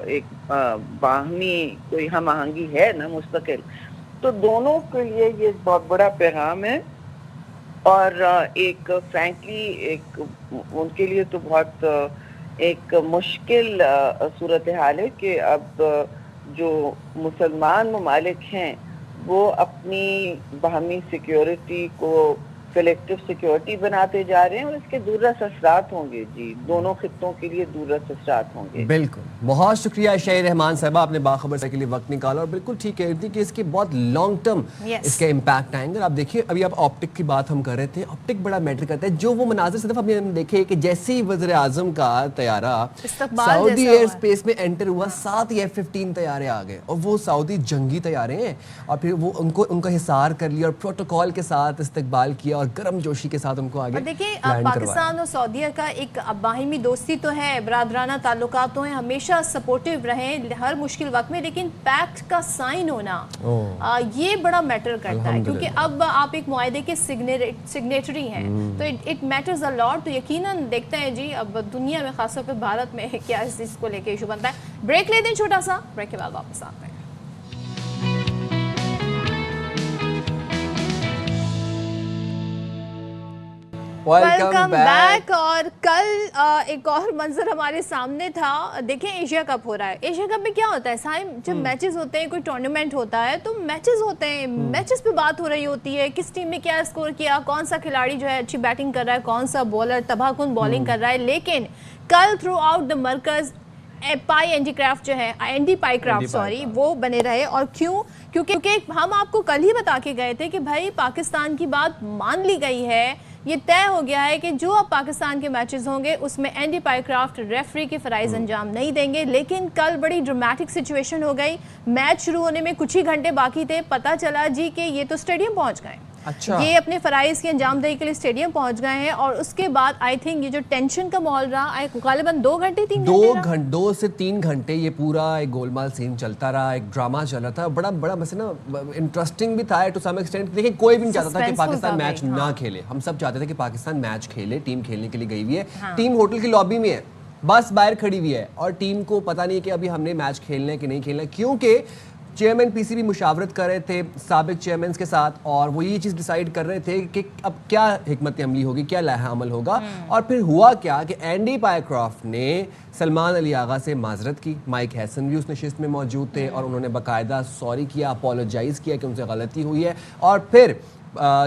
ایک باہمی کوئی ہم آہنگی ہے نا مستقل. تو دونوں کے لیے یہ بہت بڑا پیغام ہے, اور ایک فرینکلی ایک ان کے لیے تو بہت ایک مشکل صورتحال ہے کہ اب جو مسلمان ممالک ہیں وہ اپنی باہمی سیکیورٹی کو کلیکٹیو سیکیورٹی بناتے جا رہے ہیں, اور اس کے دور رس اثرات ہوں گے. جی, دونوں خطوں کے لیے دور رس اثرات ہوں گے. بالکل, بہت شکریہ شاہی رحمان صاحبہ, آپ نے باخبر کے لیے وقت نکالا, اور بالکل ٹھیک کہہ رہی تھی کہ اس کے بہت لانگ ٹرم اس کے امپیکٹ آئیں گے. آپ دیکھیے, ابھی آپ آپٹک کی بات ہم کر رہے تھے, آپٹک بڑا میٹر کرتا ہے. جو وہ مناظر صدف ہم نے دیکھے کہ جیسے ہی وزیر اعظم کا طیارہ سعودی ایئر اسپیس میں انٹر ہوا, 7 F-15 طیارے آ گئے, اور وہ سعودی جنگی طیارے ہیں, اور پھر وہ ان کا حصار کر لیا اور پروٹوکول کے ساتھ استقبال کیا اور گرم جوشی کے ساتھ ان کو آگے. دیکھیں, پاکستان اور سعودیہ کا ایک باہمی دوستی تو ہے, برادرانہ تعلقات تو ہیں, ہمیشہ سپورٹیو رہیں ہر مشکل وقت میں, لیکن پیکٹ کا سائن ہونا یہ بڑا میٹر کرتا ہے, کیونکہ اب آپ ایک معاہدے کے سگنیٹری ہیں, تو اٹ میٹرز اے لاٹ. تو یقیناً دیکھتے ہیں جی اب دنیا میں, خاص طور پہ بھارت میں کیا اس چیز کو لے کے ایشو بنتا ہے. بریک لیتے ہیں چھوٹا سا, بریک کے بعد واپس آتے ہیں. Welcome back. اور کل ایک اور منظر ہمارے سامنے تھا. دیکھیں, ایشیا کپ ہو رہا ہے. ایشیا کپ میں کیا ہوتا ہے سائم, جب میچز ہوتے ہیں, کوئی ٹورنامنٹ ہوتا ہے تو میچز ہوتے ہیں, میچز پہ بات ہو رہی ہوتی ہے, کس ٹیم نے کیا اسکور کیا, کون سا کھلاڑی جو ہے اچھی بیٹنگ کر رہا ہے, کون سا بولر تباہ کن بالنگ کر رہا ہے. لیکن کل تھرو آؤٹ دا مرکز اینڈی پائی کرافٹ وہ بنے رہے. اور کیونکہ ہم آپ کو کل ہی بتا کے گئے تھے کہ بھائی پاکستان کی بات مان لی گئی ہے, یہ طے ہو گیا ہے کہ جو اب پاکستان کے میچز ہوں گے اس میں اینڈی پائی کرافٹ ریفری کے فرائض انجام نہیں دیں گے. لیکن کل بڑی ڈرامیٹک سچویشن ہو گئی, میچ شروع ہونے میں کچھ ہی گھنٹے باقی تھے, پتہ چلا جی کہ یہ تو اسٹیڈیم پہنچ گئے. یہ اپنے فرائض کی انجام دہی کے لیے اسٹیڈیم پہنچ گئے ہیں. اور اس کے بعد آئی تھنک یہ جو ٹینشن کا ماحول رہا, غالباً 2 سے 3 گھنٹے یہ پورا ایک گول مال سین چلتا رہا, ایک ڈرامہ چل رہا تھا. بڑا مسئلہ انٹرسٹنگ بھی تھا ٹو سم ایکسٹینٹ. دیکھیں, کوئی بھی نہیں چاہتا تھا کہ پاکستان میچ نہ کھیلے, ہم سب چاہتے تھے کہ پاکستان میچ کھیلے. ٹیم کھیلنے کے لیے گئی ہوئی ہے, ٹیم ہوٹل کی لابی میں ہے, بس باہر کھڑی ہوئی ہے, اور ٹیم کو پتہ نہیں کہ ابھی ہم نے میچ کھیلنا ہے کہ نہیں کھیلنا, کیونکہ چیئرمین پی سی بھی مشاورت کر رہے تھے سابق چیئرمینز کے ساتھ, اور وہ یہ چیز ڈیسائیڈ کر رہے تھے کہ اب کیا حکمت عملی ہوگی, کیا لائحہ عمل ہوگا. اور پھر ہوا کیا کہ اینڈی پائی کرافٹ نے سلمان علی آغا سے معذرت کی. مائک ہیسن بھی اس نشست میں موجود تھے, اور انہوں نے باقاعدہ سوری کیا, اپولوجائز کیا کہ ان سے غلطی ہوئی ہے. اور پھر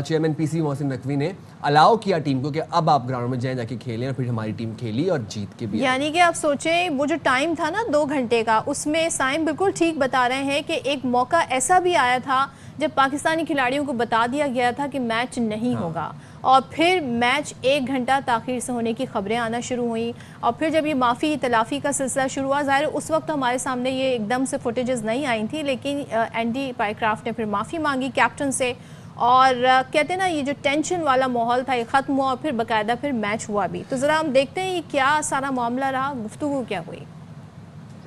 چیئرمین پی سی محسن نقوی نے الاؤ کیا ٹیم کو کہ اب آپ گراؤنڈ میں جائیں, جا کے کھیلیں. اور پھر ہماری ٹیم کھیلی اور جیت کے بھی. یعنی کہ آپ سوچیں وہ جو ٹائم تھا نا 2 گھنٹے کا, اس میں سائم بالکل ٹھیک بتا رہے ہیں کہ ایک موقع ایسا بھی آیا تھا جب پاکستانی کھلاڑیوں کو بتا دیا گیا تھا کہ میچ نہیں ہوگا, اور پھر میچ 1 گھنٹہ تاخیر سے ہونے کی خبریں آنا شروع ہوئیں. اور پھر جب یہ معافی تلافی کا سلسلہ شروع ہوا, ظاہر اس وقت ہمارے سامنے یہ ایک دم سے فوٹیجز نہیں آئی تھیں, لیکن اینڈی پائی کرافٹ نے پھر معافی مانگی کیپٹن سے, اور کہتے ہیں نا یہ جو ٹینشن والا ماحول تھا یہ ختم ہوا, اور پھر باقاعدہ پھر میچ ہوا بھی. تو ذرا ہم دیکھتے ہیں یہ کیا سارا معاملہ رہا, گفتگو کیا ہوئی.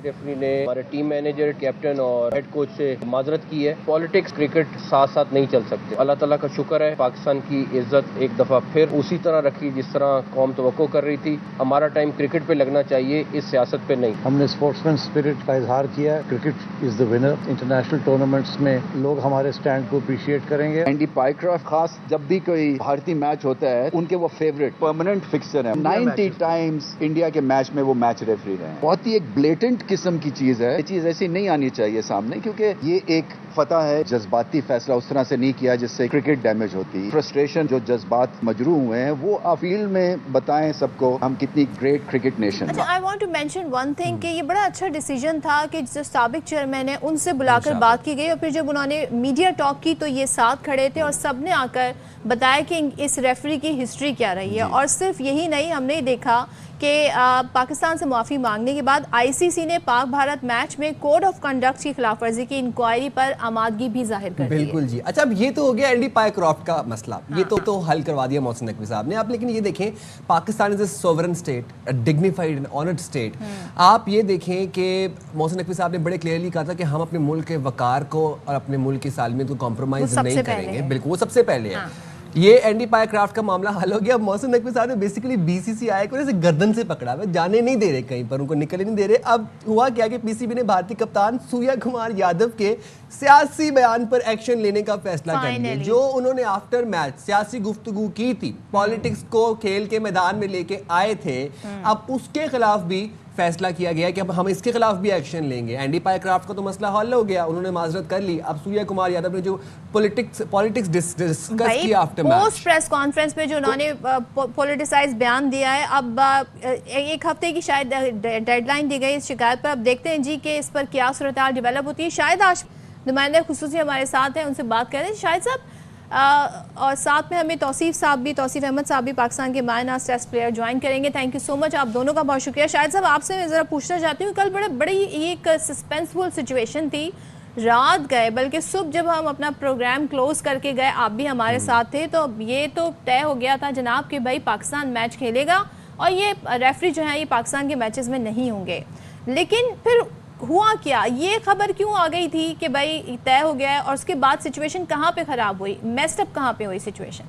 ریفری نے ہمارے ٹیم مینیجر, کیپٹن اور ہیڈ کوچ سے معذرت کی ہے. پالیٹکس کرکٹ ساتھ ساتھ نہیں چل سکتے. اللہ تعالیٰ کا شکر ہے پاکستان کی عزت ایک دفعہ پھر اسی طرح رکھی جس طرح قوم توقع کر رہی تھی. ہمارا ٹائم کرکٹ پہ لگنا چاہیے, اس سیاست پہ نہیں. ہم نے اسپورٹس مین اسپرٹ کا اظہار کیا. Cricket is the winner. International tournaments میں لوگ ہمارے اسٹینڈ کو اپریشیٹ کریں گے. اینڈی پائی کرافٹ خاص جب بھی کوئی بھارتی میچ ہوتا ہے ان کے وہ فیوریٹ پرماننٹ فکسر ہیں. 90 ٹائمز انڈیا کے میچ میں وہ میچ ریفری رہے ہیں. بہت ہی ایک بلیٹنٹ قسم کی چیز ہے. یہ چیز ایسی نہیں آنی چاہیے سامنے, کیونکہ یہ ایک فتح ہے. جذباتی فیصلہ اس طرح سے نہیں کیا جس سے کرکٹ ڈیمیج ہوتی. فرسٹریشن, جو جذبات مجروح ہوئے ہیں, وہ آپ فیلڈ میں بتائیں سب کو ہم کتنی گریٹ کرکٹ نیشن. اچھا, I want to mention one thing کہ یہ بڑا اچھا ڈیسیجن تھا کہ جو سابق چیئرمین ہے ان سے بلا کر بات کی گئی, اور پھر جب انہوں نے میڈیا ٹاک کی تو یہ ساتھ کھڑے تھے اور سب نے آ کر بتایا کہ اس ریفری کی ہسٹری کیا رہی ہے. اور صرف یہی نہیں, ہم نے دیکھا کہ پاکستان سے معافی مانگنے کے بعد آئی سی سی نے پاک بھارت میچ میں کوڈ آف کنڈکٹ کی خلاف ورزی کی انکوائری پر آمادگی بھی ظاہر کر دی. بالکل جی. اچھا, اب یہ تو ہو گیا اینڈی پائیکرافٹ کا مسئلہ, یہ تو حل کروا دیا محسن نقوی صاحب نے. آپ لیکن یہ دیکھیں, Pakistan is a sovereign state, dignified and honoured state. آپ یہ دیکھیں کہ محسن نقوی صاحب نے بڑے کلیئرلی کہا تھا کہ ہم اپنے ملک کے وقار کو اور اپنے ملک کی سالمیت کو کمپرومائز نہیں کریں گے. بالکل, وہ سب سے پہلے ہے. یہ اینڈی پائیکرافٹ کا معاملہ حل ہو گیا. محسن نقوی صاحب نے بیسیکلی بی سی سی آئی کو ایسے گردن سے پکڑا ہوا, جانے نہیں دے رہے کہیں پر, ان کو نکلنے نہیں دے رہے. اب ہوا کیا کہ پی سی بی نے بھارتی کپتان سوریا کمار یادو کے سیاسی بیان پر ایکشن لینے کا فیصلہ کر لیا. جو انہوں نے آفٹر میچ سیاسی گفتگو کی تھی, پالیٹکس کو کھیل کے میدان میں لے کے آئے تھے, اب اس کے خلاف بھی فیصلہ کیا گیا کہ اب ہم اس کے خلاف بھی ایکشن لیں گے. اینڈی پائیکرافٹ کا تو مسئلہ حل ہو گیا, انہوں نے معذرت کر لی. اب سوریا کمار یادو نے جو پولیٹکس ڈسکس کیا after match, post press conference میں جو انہوں نے پولیٹیسائز بیان دیا ہے, اب ایک ہفتے کی شاید ڈیڈ لائن دی گئی اس شکایت پر. اب دیکھتے ہیں جی کہ اس پر کیا صورتحال ڈیولپ ہوتی ہے. شاید آج نمائندہ خصوصی ہمارے ساتھ ہیں, ان سے بات کریں. شاہد صاحب, اور ساتھ میں ہمیں توصیف احمد صاحب بھی پاکستان کے ماہر ناز ٹیسٹ پلیئر جوائن کریں گے. تھینک یو سو مچ, آپ دونوں کا بہت شکریہ. شاہد صاحب, آپ سے میں ذرا پوچھنا چاہتی ہوں, کل بڑی ایک سسپینسفل سچویشن تھی. رات گئے, بلکہ صبح جب ہم اپنا پروگرام کلوز کر کے گئے, آپ بھی ہمارے ساتھ تھے, تو یہ تو طے ہو گیا تھا جناب کہ بھائی پاکستان میچ کھیلے گا اور یہ ریفری جو ہیں یہ پاکستان کے میچز میں نہیں ہوں گے. لیکن پھر ہوا کیا, یہ خبر کیوں آ گئی تھی کہ بھائی طے ہو گیا ہے, اور اس کے بعد سچویشن کہاں پہ خراب ہوئی, میسڈ اپ کہاں پہ ہوئی سچویشن؟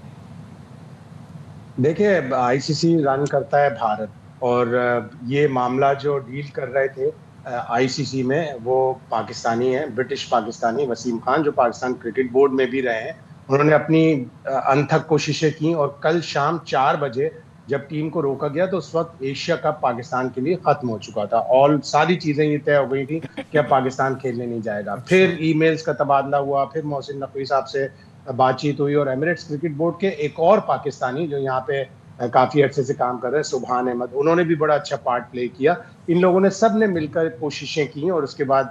دیکھیں, آئی سی سی رن کرتا ہے بھارت, اور یہ معاملہ جو ڈیل کر رہے تھے آئی سی سی میں وہ پاکستانی ہیں, برٹش پاکستانی وسیم خان, جو پاکستان کرکٹ بورڈ میں بھی رہے ہیں. انہوں نے اپنی انتھک کوششیں کی, اور کل شام 4 بجے جب ٹیم کو روکا گیا تو اس وقت ایشیا کپ پاکستان کے لیے ختم ہو چکا تھا. ساری چیزیں یہ طے ہو گئی تھی کہ اب پاکستان کھیلنے نہیں جائے گا. پھر ای میلز کا تبادلہ ہوا, پھر محسن نقوی صاحب سے بات چیت ہوئی, اور ایمریٹس کرکٹ بورڈ کے ایک اور پاکستانی جو یہاں پہ کافی عرصے سے کام کر رہے ہیں, سبحان احمد, انہوں نے بھی بڑا اچھا پارٹ پلے کیا. ان لوگوں نے سب نے مل کر کوششیں کی, اور اس کے بعد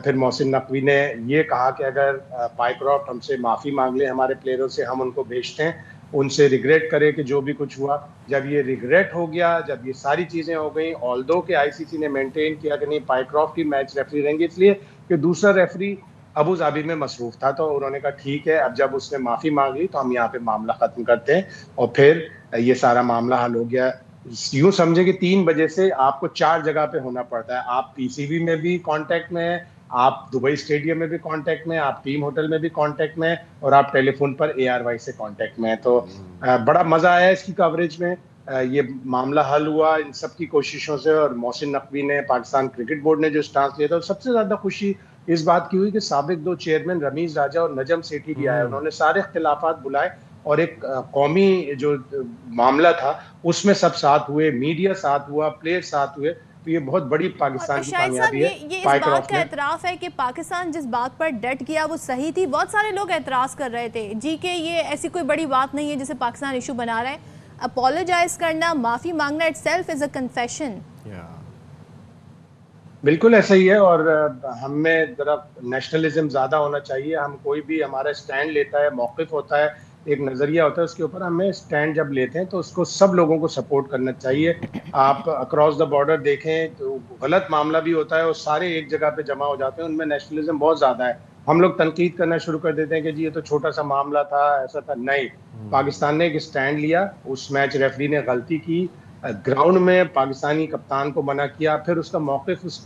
پھر محسن نقوی نے یہ کہا کہ اگر پائیکرافٹ ہم سے معافی مانگ لیں ہمارے پلیئروں سے, ہم ان کو بھیجتے ہیں, ان سے ریگریٹ کرے کہ جو بھی کچھ ہوا. جب یہ ریگریٹ ہو گیا, جب یہ ساری چیزیں ہو گئیں, آلدو کہ آئی سی سی نے مینٹین کیا کہ نہیں پائیکرافٹ ہی میچ ریفری رہیں گے, اس لیے کہ دوسرا ریفری ابو ظہبی میں مصروف تھا, تو انہوں نے کہا ٹھیک ہے, اب جب اس نے معافی مانگ لی تو ہم یہاں پہ معاملہ ختم کرتے ہیں. اور پھر یہ سارا معاملہ حل ہو گیا. یوں سمجھے کہ 3 بجے سے آپ کو 4 جگہ پہ ہونا پڑتا ہے. آپ پی سی بی میں بھی کانٹیکٹ میں ہیں, آپ دبئی اسٹیڈیم میں بھی کانٹیکٹ میں, آپ ٹیم ہوٹل میں بھی کانٹیکٹ میں, اور آپ ٹیلی فون پر اے آر وائی سے کانٹیکٹ میں. تو بڑا مزہ آیا اس کی کوریج میں. یہ معاملہ حل ہوا ان سب کی کوششوں سے, اور محسن نقوی نے, پاکستان کرکٹ بورڈ نے جو اسٹانس لیا تھا, اور سب سے زیادہ خوشی اس بات کی ہوئی کہ سابق 2 چیئرمین رمیز راجہ اور نجم سیٹھی بھی آئے. انہوں نے سارے اختلافات بلائے, اور ایک قومی جو معاملہ تھا اس میں سب ساتھ ہوئے, میڈیا ساتھ ہوا, پلیئر ساتھ ہوئے. تو یہ بہت بڑی پاکستان کی کامیابی ہے. یہ اس بات کا اعتراف ہے کہ پاکستان جس بات پر ڈٹ گیا وہ صحیح تھی. بہت سارے لوگ اعتراض کر رہے تھے جی کہ یہ ایسی کوئی بڑی بات نہیں ہے جسے پاکستان ایشو بنا رہا ہے. اپولوجائز کرنا, معافی مانگنا it self is a confession. بالکل ایسا ہی ہے, اور ہم میں ذرا نیشنلزم زیادہ ہونا چاہیے. ہم کوئی بھی ہمارا اسٹینڈ لیتا ہے, موقف ہوتا ہے, ایک نظریہ ہوتا ہے, اس کے اوپر ہمیں اسٹینڈ جب لیتے ہیں تو اس کو سب لوگوں کو سپورٹ کرنا چاہیے. آپ اکراس دا بارڈر دیکھیں تو غلط معاملہ بھی ہوتا ہے اور سارے ایک جگہ پہ جمع ہو جاتے ہیں, ان میں نیشنلزم بہت زیادہ ہے. ہم لوگ تنقید کرنا شروع کر دیتے ہیں کہ جی یہ تو چھوٹا سا معاملہ تھا, ایسا تھا. نہیں, پاکستان نے ایک اسٹینڈ لیا, اس میچ ریفری نے غلطی کی, گراؤنڈ میں پاکستانی کپتان کو منع کیا. پھر اس کا موقف اس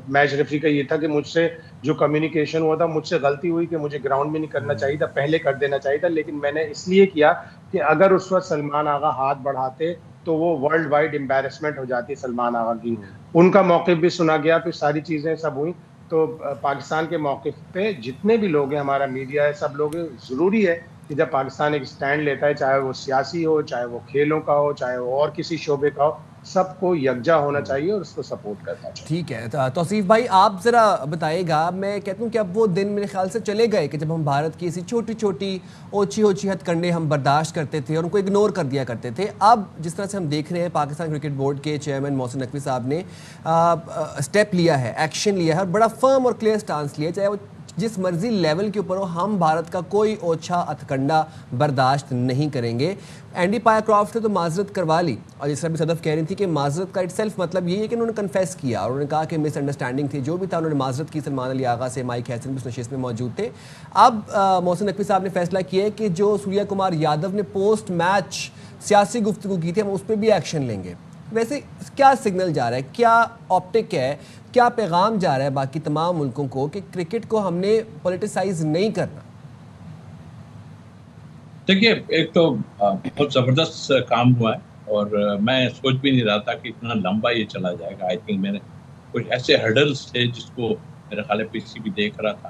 میچ ریفری کا یہ تھا کہ مجھ سے جو کمیونیکیشن ہوا تھا, مجھ سے غلطی ہوئی کہ مجھے گراؤنڈ میں نہیں کرنا چاہیے تھا, پہلے کر دینا چاہیے تھا, لیکن میں نے اس لیے کیا کہ اگر اس وقت سلمان آغا ہاتھ بڑھاتے تو وہ ورلڈ وائڈ امبیرسمنٹ ہو جاتی سلمان آغا کی. ان کا موقف بھی سنا گیا, پھر ساری چیزیں سب ہوئی. تو پاکستان کے موقف پہ جتنے بھی لوگ ہیں, ہمارا میڈیا ہے, سب لوگ, ضروری ہے کہ جب پاکستان ایک اسٹینڈ لیتا ہے, چاہے وہ سیاسی ہو, چاہے وہ کھیلوں کا ہو, چاہے وہ اور کسی شعبے کا ہو, سب کو یکجا ہونا چاہیے اور اس کو سپورٹ کرنا چاہیے. ٹھیک ہے توصیف بھائی آپ ذرا بتائیے گا. میں کہتا ہوں کہ اب وہ دن میرے خیال سے چلے گئے کہ جب ہم بھارت کی ایسی چھوٹی چھوٹی اوچھی ہتھ کنڈے ہم برداشت کرتے تھے اور ان کو اگنور کر دیا کرتے تھے. اب جس طرح سے ہم دیکھ رہے ہیں پاکستان کرکٹ بورڈ کے چیئرمین محسن نقوی صاحب نے اسٹیپ لیا ہے, ایکشن لیا ہے اور بڑا فرم اور کلیئر سٹانس لیا ہے, چاہے وہ جس مرضی لیول کے اوپر ہو, ہم بھارت کا کوئی اوچھا ہتھکنڈا برداشت نہیں کریں گے. اینڈی پایا کرافٹ نے تو معذرت کروا لی, اور جس طرح بھی صدف کہہ رہی تھی کہ معذرت کا اٹ سیلف مطلب یہی ہے کہ انہوں نے کنفیس کیا اور انہوں نے کہا کہ مس انڈرسٹینڈنگ تھی, جو بھی تھا انہوں نے معذرت کی. سلمان علی آغا سے مائک ہیسن بھی اس نشست میں موجود تھے. اب محسن نقوی صاحب نے فیصلہ کیا ہے کہ جو سوریا کمار یادو نے پوسٹ میچ سیاسی گفتگو کی تھی, ہم اس پہ بھی ایکشن لیں گے. ویسے کیا سگنل جا رہا ہے, کیا آپٹک ہے, کیا پیغام جا رہا ہے باقی تمام ملکوں کو کہ کرکٹ کو ہم نے پولیٹیسائز نہیں کرنا؟ دیکھیے, ایک تو بہت زبردست کام ہوا ہے اور میں سوچ بھی نہیں رہا تھا کہ اتنا لمبا یہ چلا جائے گا. آئی تھنک میں نے کچھ ایسے ہرڈلس تھے جس کو میرے خیال ہے پی سی بھی دیکھ رہا تھا,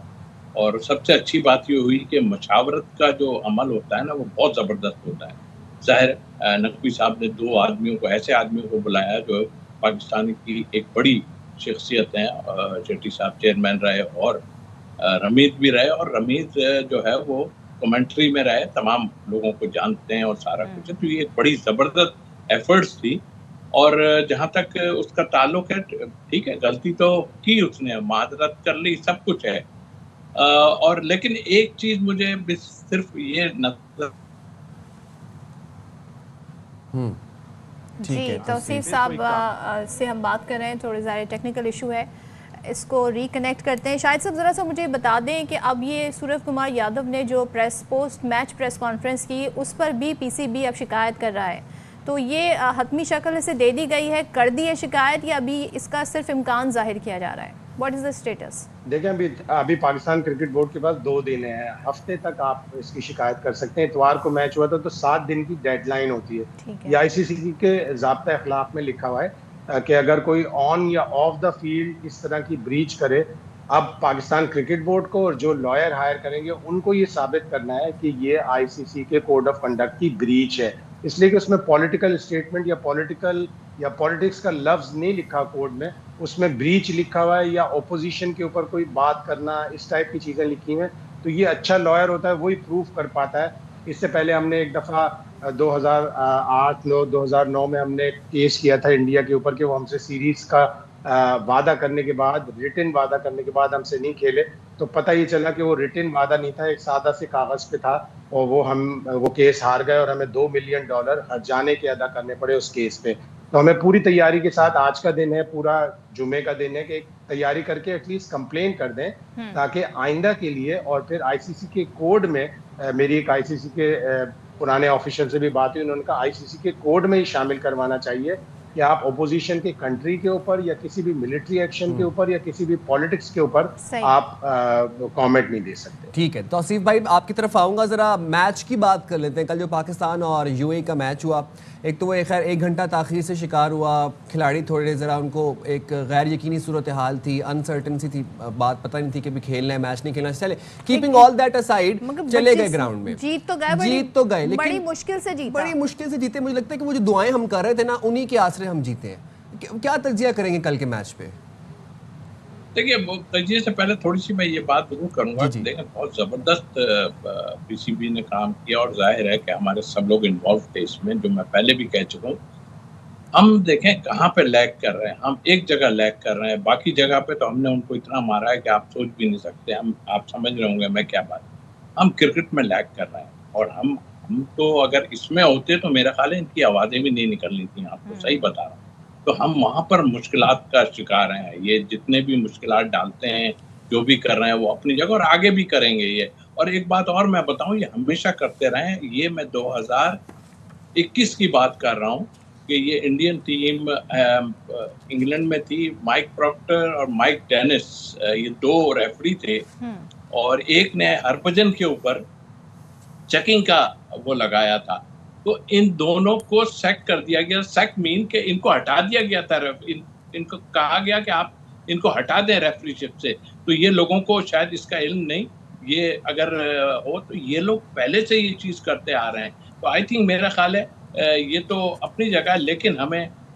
اور سب سے اچھی بات یہ ہوئی کہ مشاورت کا جو عمل ہوتا ہے نا, وہ بہت زبردست ہوتا ہے. ظاہر نقوی صاحب نے 2 آدمیوں کو, ایسے آدمیوں کو بلایا جو پاکستان کی ایک بڑی شخصیت ہیں. چیٹی صاحب چیئرمین رہے اور رمیت بھی رہے, اور رمیت جو ہے وہ کمنٹری میں رہے, تمام لوگوں کو جانتے ہیں اور سارا کچھ. تو یہ ایک بڑی زبردست ایفرٹس تھی. اور جہاں تک اس کا تعلق ہے, ٹھیک ہے غلطی تو کی اس نے, معذرت کر لی, سب کچھ ہے. اور لیکن ایک چیز مجھے صرف یہ نظر جی توصیف صاحب سے ہم بات کر رہے ہیں, تھوڑے ظاہر ٹیکنیکل ایشو ہے, اس کو ریکنیکٹ کرتے ہیں. شاید صاحب ذرا سا مجھے بتا دیں کہ اب یہ سوریا کمار یادو نے جو پوسٹ میچ پریس کانفرنس کی, اس پر بھی پی سی بی اب شکایت کر رہا ہے, تو یہ حتمی شکل سے دے دی گئی ہے, کر دی ہے شکایت, یا ابھی اس کا صرف امکان ظاہر کیا جا رہا ہے؟ What is the status? دیکھیں ابھی پاکستان کرکٹ بورڈ کے پاس 2 دن ہیں, ہفتے تک آپ اس کی شکایت کر سکتے ہیں. اتوار کو میچ ہوا تھا تو 7 دن کی ڈیڈ لائن ہوتی ہے. یہ آئی سی سی کے ضابطۂ اخلاق میں لکھا ہوا ہے کہ اگر کوئی آن یا آف دا فیلڈ اس طرح کی بریچ کرے, اب پاکستان کرکٹ بورڈ کو اور جو لائر ہائر کریں گے ان کو یہ ثابت کرنا ہے کہ یہ آئی سی سی کے کوڈ آف کنڈکٹ کی بریچ ہے. اس لیے کہ اس میں پولیٹیکل اسٹیٹمنٹ یا پولیٹکس کا لفظ نہیں لکھا کوڈ میں, اس میں بریچ لکھا ہوا ہے, یا اپوزیشن کے اوپر کوئی بات کرنا, اس ٹائپ کی چیزیں لکھی ہیں. تو یہ اچھا لائر ہوتا ہے, وہی پروف کر پاتا ہے. اس سے پہلے ہم نے ایک دفعہ 2009 میں ہم نے کیس کیا تھا انڈیا کے اوپر کہ وہ ہم سے سیریز کا وعدہ کرنے کے بعد, ریٹن وعدہ کرنے کے بعد ہم سے نہیں کھیلے. تو پتہ یہ چلا کہ وہ ریٹن وعدہ نہیں تھا, ایک سادہ سے کاغذ پہ تھا, اور وہ کیس ہار گئے اور ہمیں $2 ملین ہرجانے کے ادا کرنے پڑے اس کیس پہ. تو ہمیں پوری تیاری کے ساتھ, آج کا دن ہے, پورا جمعے کا دن ہے, کہ ایک تیاری کر کے ایٹ لیسٹ کمپلین کر دیں, تاکہ آئندہ کے لیے. اور پھر آئی سی سی کے کوڈ میں, میری ایک آئی سی سی کے پرانے آفیشل سے بھی بات ہوئی, انہوں نے کہا آئی سی سی کے کوڈ میں ہی شامل کروانا چاہیے کہ آپ اپوزیشن کے کنٹری کے اوپر یا کسی بھی ملٹری ایکشن کے اوپر یا کسی بھی پالیٹکس کے اوپر آپ کامنٹ نہیں دے سکتے. ٹھیک ہے توصیف بھائی, آپ کی طرف آؤں گا. ذرا میچ کی بات کر لیتے ہیں. کل جو پاکستان اور یو اے کا میچ ہوا, ایک تو وہ خیر 1 گھنٹہ تاخیر سے شکار ہوا, کھلاڑی تھوڑے ذرا ان کو ایک غیر یقینی صورتحال تھی, انسرٹنسی تھی, بات پتہ نہیں تھی کہ بھی کھیلنا ہے میچ نہیں کھیلنا. چلے کیپنگ آل دیٹ اسائڈ, چلے گئے گراؤنڈ میں, جیت تو گئے لیکن بڑی مشکل سے جیتے. مجھے لگتا ہے کہ وہ جو دعائیں ہم کر رہے تھے نا, انہی کے آسرے ہم جیتے ہیں. کیا تجزیہ کریں گے کل کے میچ پہ؟ دیکھیے, تجزیے سے پہلے تھوڑی سی میں یہ بات ضرور کروں گا. دیکھیں بہت زبردست پی سی بی نے کام کیا, اور ظاہر ہے کہ ہمارے سب لوگ انوالو تھے اس میں, جو میں پہلے بھی کہہ چکا ہوں. ہم دیکھیں کہاں پہ لیگ کر رہے ہیں, ہم ایک جگہ لیگ کر رہے ہیں, باقی جگہ پہ تو ہم نے ان کو اتنا مارا ہے کہ آپ سوچ بھی نہیں سکتے. آپ سمجھ رہے ہوں گے میں کیا بات, ہم کرکٹ میں لیگ کر رہے ہیں. اور ہم تو اگر اس میں ہوتے تو میرا خیال ہے ان کی آوازیں بھی نہیں نکلنی تھیں, آپ کو صحیح بتا رہا ہوں. تو ہم وہاں پر مشکلات کا شکار ہیں. یہ جتنے بھی مشکلات ڈالتے ہیں, جو بھی کر رہے ہیں, وہ اپنی جگہ اور آگے بھی کریں گے یہ. اور ایک بات اور میں بتاؤں, یہ ہمیشہ کرتے رہے ہیں. یہ میں 2021 کی بات کر رہا ہوں کہ یہ انڈین ٹیم انگلینڈ میں تھی, مائک پروکٹر اور مائک ڈینس, یہ 2 ریفری تھے, اور ایک نے ہربھجن کے اوپر چیکنگ کا وہ لگایا تھا. تو ان دونوں کو سیک کر دیا گیا. سیک مین کہ ان کو ہٹا دیا گیا تھا, ان کو کہا گیا کہ آپ ان کو ہٹا دیں ریفری شپ سے. تو یہ لوگوں کو شاید اس کا علم نہیں, یہ اگر ہو تو یہ لوگ پہلے سے یہ چیز کرتے آ رہے ہیں. تو آئی تھنک میرا خیال ہے یہ تو اپنی جگہ, لیکن ہمیں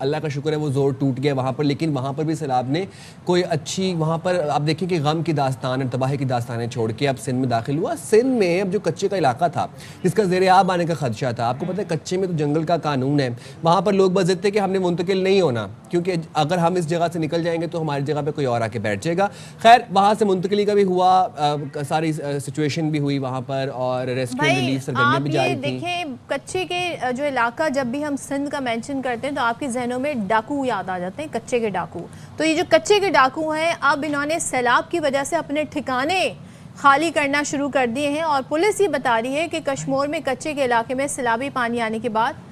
اللہ کا شکر ہے وہ زور ٹوٹ گیا وہاں پر, لیکن وہاں پر بھی سیلاب نے کوئی اچھی, وہاں پر آپ دیکھیں کہ غم کی داستان اور تباہی کی داستانیں چھوڑ کے اب سندھ میں داخل ہوا. سندھ میں اب جو کچے کا علاقہ تھا جس کا زیر آب آنے کا خدشہ تھا, آپ کو پتہ ہے کچے میں تو جنگل کا قانون ہے, وہاں پر لوگ بس ضد تھے کہ ہم نے منتقل نہیں ہونا, کیونکہ اگر ہم اس جگہ سے نکل جائیں گے تو ہماری جگہ پہ کوئی اور آ کے بیٹھ جائے گا. خیر وہاں سے منتقلی کا بھی ہوا, ساری سچویشن بھی ہوئی وہاں پر, اور ریسکیو ریلیف سرگرمیاں بھی جاری تھیں. دیکھیں کچے کے جو علاقہ, جب بھی ہم سندھ کا مینشن کرتے ہیں تو آپ کے ذہنوں میں ڈاکو یاد آ جاتے ہیں, کچے کے ڈاکو. تو یہ جو کچے کے ڈاکو ہیں اب انہوں نے سیلاب کی وجہ سے اپنے ٹھکانے خالی کرنا شروع کر دیے ہیں, اور پولیس یہ بتا رہی ہے کہ کشمور میں کچے کے علاقے میں سیلابی پانی آنے کے بعد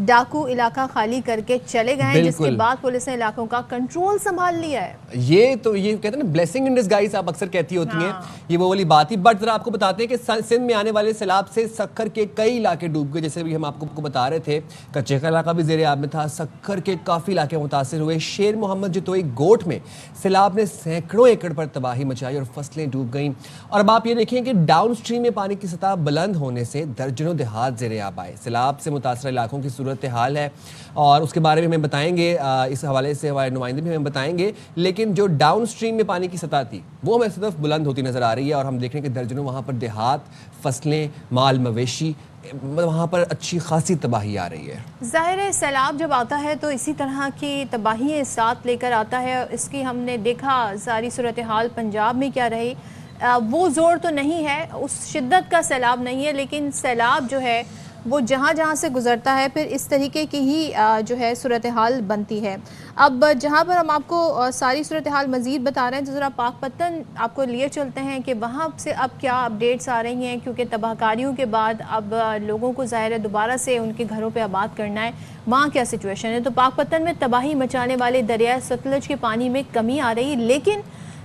ڈاکو علاقہ خالی کر کے چلے گئے ہیں, جس کے بعد پولیس نے علاقوں کا کنٹرول سنبھال لیا ہے. یہ کہتے ہیں نا بلیسنگ ان ڈسگائز آپ اکثر کہتی ہوتی ہیں, یہ وہ والی بات ہی. بٹ ذرا آپ کو بتاتے ہیں کہ سندھ میں آنے والے سیلاب سے سکھر کے کئی علاقے ڈوب گئے, جیسے بھی ہم آپ کو بتا رہے تھے. کچے کا علاقہ بھی زیر آب میں تھا, سکھر کے کافی علاقے متاثر ہوئے. شیر محمد جتوئی گوٹ میں سیلاب نے سینکڑوں ایکڑ پر تباہی مچائی اور فصلیں ڈوب گئیں. اور اب آپ یہ دیکھیں کہ ڈاؤن اسٹریم میں پانی کی سطح بلند ہونے سے درجنوں دیہات زیر آب آئے. سیلاب سے متاثرہ علاقوں کی صورتحال ہے اور اس کے بارے میں ہمیں بتائیں گے, اس حوالے سے ہمارے نمائندے بھی ہمیں بتائیں گے. لیکن جو ڈاؤن اسٹریم میں پانی کی سطح تھی وہ ہمیں صرف بلند ہوتی نظر آ رہی ہے, اور ہم دیکھ رہے ہیں کہ درجنوں وہاں پر دیہات, فصلیں, مال مویشی, وہاں پر اچھی خاصی تباہی آ رہی ہے. ظاہر ہے سیلاب جب آتا ہے تو اسی طرح کی تباہی ساتھ لے کر آتا ہے. اس کی ہم نے دیکھا ساری صورتحال پنجاب میں کیا رہی. وہ زور تو نہیں ہے, اس شدت کا سیلاب نہیں ہے, لیکن سیلاب جو ہے وہ جہاں جہاں سے گزرتا ہے پھر اس طریقے کی ہی جو ہے صورتحال بنتی ہے. اب جہاں پر ہم آپ کو ساری صورتحال مزید بتا رہے ہیں تو ذرا پاک پتن آپ کو لیے چلتے ہیں کہ وہاں سے اب کیا اپڈیٹس آ رہی ہیں, کیونکہ تباہ کاریوں کے بعد اب لوگوں کو ظاہر ہے دوبارہ سے ان کے گھروں پہ آباد کرنا ہے. وہاں کیا سچویشن ہے؟ تو پاک پتن میں تباہی مچانے والے دریائے ستلج کے پانی میں کمی آ رہی, لیکن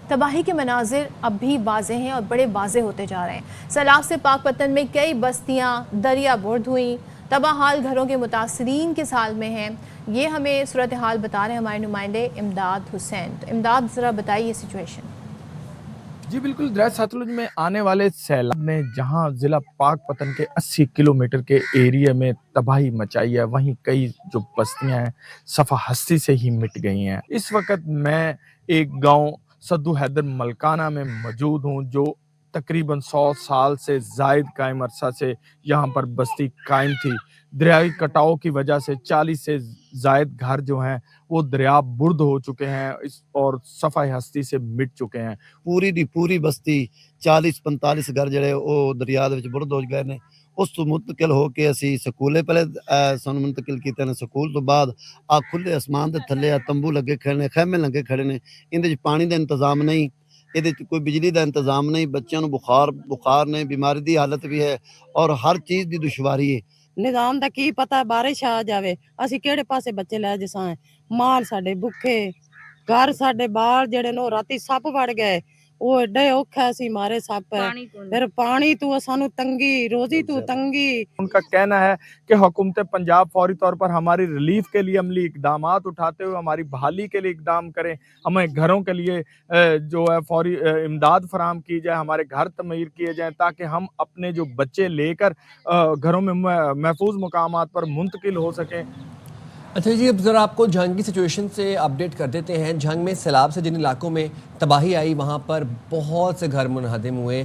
تباہی کے مناظر اب بھی واضح ہیں اور بڑے واضح ہوتے جا رہے ہیں. سیلاب سے پاک پتن میں کئی بستیاں دریا برد ہوئیں, تباہ حال گھروں کے متاثرین کس حال میں ہیں, یہ ہمیں صورتحال بتا رہے ہیں ہمارے نمائندے امداد حسین. تو امداد ذرا بتائیے سچویشن. جی بالکل, دریائے ستلج میں آنے والے سیلاب نے جہاں ضلع پاک پتن کے 80 کلومیٹر کے ایریا میں تباہی مچائی ہے, وہیں کئی جو بستیاں ہیں صفحہ ہستی سے ہی مٹ گئی ہیں. اس وقت میں ایک گاؤں سدو حیدر ملکانہ میں موجود ہوں جو تقریباً 100 سال سے زائد قائم عرصہ سے یہاں پر بستی قائم تھی. دریائی کٹاؤ کی وجہ سے 40 سے زائد گھر جو ہیں وہ دریا برد ہو چکے ہیں اور صفحہ ہستی سے مٹ چکے ہیں. پوری دی پوری بستی 40-45 گھر جڑے وہ دریا دے وچ برد ہو گئے نے. اس تو منتقل ہو کے اسی سکولے پہلے سن منتقل کیتے نے. سکول تو بعد آ کھلے اسمان دے تھلے تمبو لگے کھڑے نے, خیمے لگے کھڑے نے. اندے پانی دا انتظام نہیں, یہ کوئی بجلی دا انتظام نہیں. بچوں بخار نے, بیماری دی حالت بھی ہے اور ہر چیز دی دشواری ہے. نظام دا کی پتہ, بارش آ جاوے اسی کیڑے پاسے بچے لے جساں, مال ساڈے بھکھے, گھر ساڈے بال جڑے نو راتی سپ وڑ گئے, وہ ایڈے اوکھا سی مارے سپ, پھر پانی تو سانو تنگی, روزی تو تنگی. ان کا کہنا ہے کہ حکومت پنجاب فوری طور پر ہماری ریلیف کے لیے عملی اقدامات اٹھاتے ہوئے ہماری بحالی کے لیے اقدام کریں, ہمیں گھروں کے لیے جو ہے فوری امداد فراہم کی جائے, ہمارے گھر تعمیر کیے جائیں تاکہ ہم اپنے جو بچے لے کر گھروں میں محفوظ مقامات پر منتقل ہو سکیں. اچھا جی, اب ذرا آپ کو جھنگ کی سچویشن سے اپڈیٹ کر دیتے ہیں. جھنگ میں سیلاب سے جن علاقوں میں تباہی آئی وہاں پر بہت سے گھر منہدم ہوئے.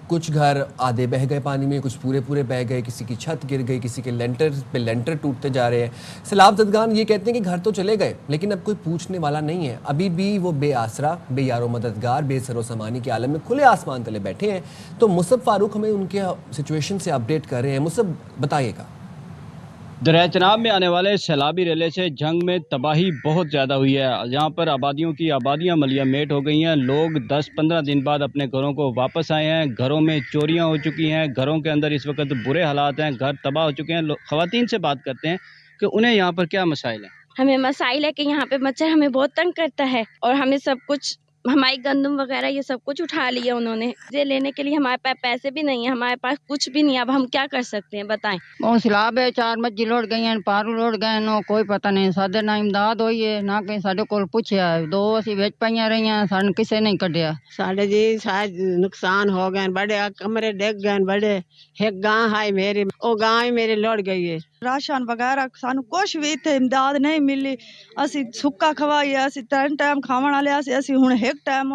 کچھ گھر آدھے بہہ گئے پانی میں, کچھ پورے بہہ گئے, کسی کی چھت گر گئی, کسی کے لینٹر ٹوٹتے جا رہے ہیں. سیلاب زدگان یہ کہتے ہیں کہ گھر تو چلے گئے لیکن اب کوئی پوچھنے والا نہیں ہے. ابھی بھی وہ بے آسرا, بے یار و مددگار, بے سر و سامانی کے عالم میں کھلے آسمان تلے بیٹھے ہیں. تو مصعب فاروق ہمیں ان کے سچویشن سے اپڈیٹ کر رہے ہیں. مصعب بتائیے گا. دریائے چناب میں آنے والے سیلابی ریلے سے جھنگ میں تباہی بہت زیادہ ہوئی ہے. یہاں پر آبادیوں کی آبادیاں ملیہ میٹ ہو گئی ہیں. لوگ 10-15 دن بعد اپنے گھروں کو واپس آئے ہیں. گھروں میں چوریاں ہو چکی ہیں, گھروں کے اندر اس وقت برے حالات ہیں, گھر تباہ ہو چکے ہیں. خواتین سے بات کرتے ہیں کہ انہیں یہاں پر کیا مسائل ہیں. ہمیں مسائل ہے کہ یہاں پہ مچھر ہمیں بہت تنگ کرتا ہے اور ہمیں سب کچھ, ہماری گندم وغیرہ یہ سب کچھ اٹھا لیا انہوں نے. یہ لینے کے لیے ہمارے پاس پیسے بھی نہیں ہیں, ہمارے پاس کچھ بھی نہیں. اب ہم کیا کر سکتے ہیں بتائیں. وہ سیلاب ہے, 4 مجھے لوٹ گئی ہیں, پارو لوٹ گئے, نو کوئی پتہ نہیں. ساڈے نہ امداد ہوئی ہے نہ کہیں ساڈے کول پوچھیا. 2 اسی وچ پئیاں رہیاں, سان کسے نہیں کڈیا. ساڈے جی شاید نقصان ہو گئے, بڑے کمرے ڈگ گئے, بڑے ایک گاں ہے میری, وہ گاں ہی میری لوٹ گئی ہے. ਰਾਸ਼ਨ ਵਗੈਰਾ ਸਾਨੂੰ ਕੁਝ ਵੀ ਇੱਥੇ ਇਮਦਾਦ ਨਹੀਂ ਮਿਲੀ। ਅਸੀਂ ਸੁੱਕਾ ਖਵਾਈਏ, ਅਸੀਂ 3 ਟਾਈਮ ਖਾਣ ਵਾਲੇ ਅਸੀਂ ਹੁਣ ਇੱਕ ਟਾਈਮ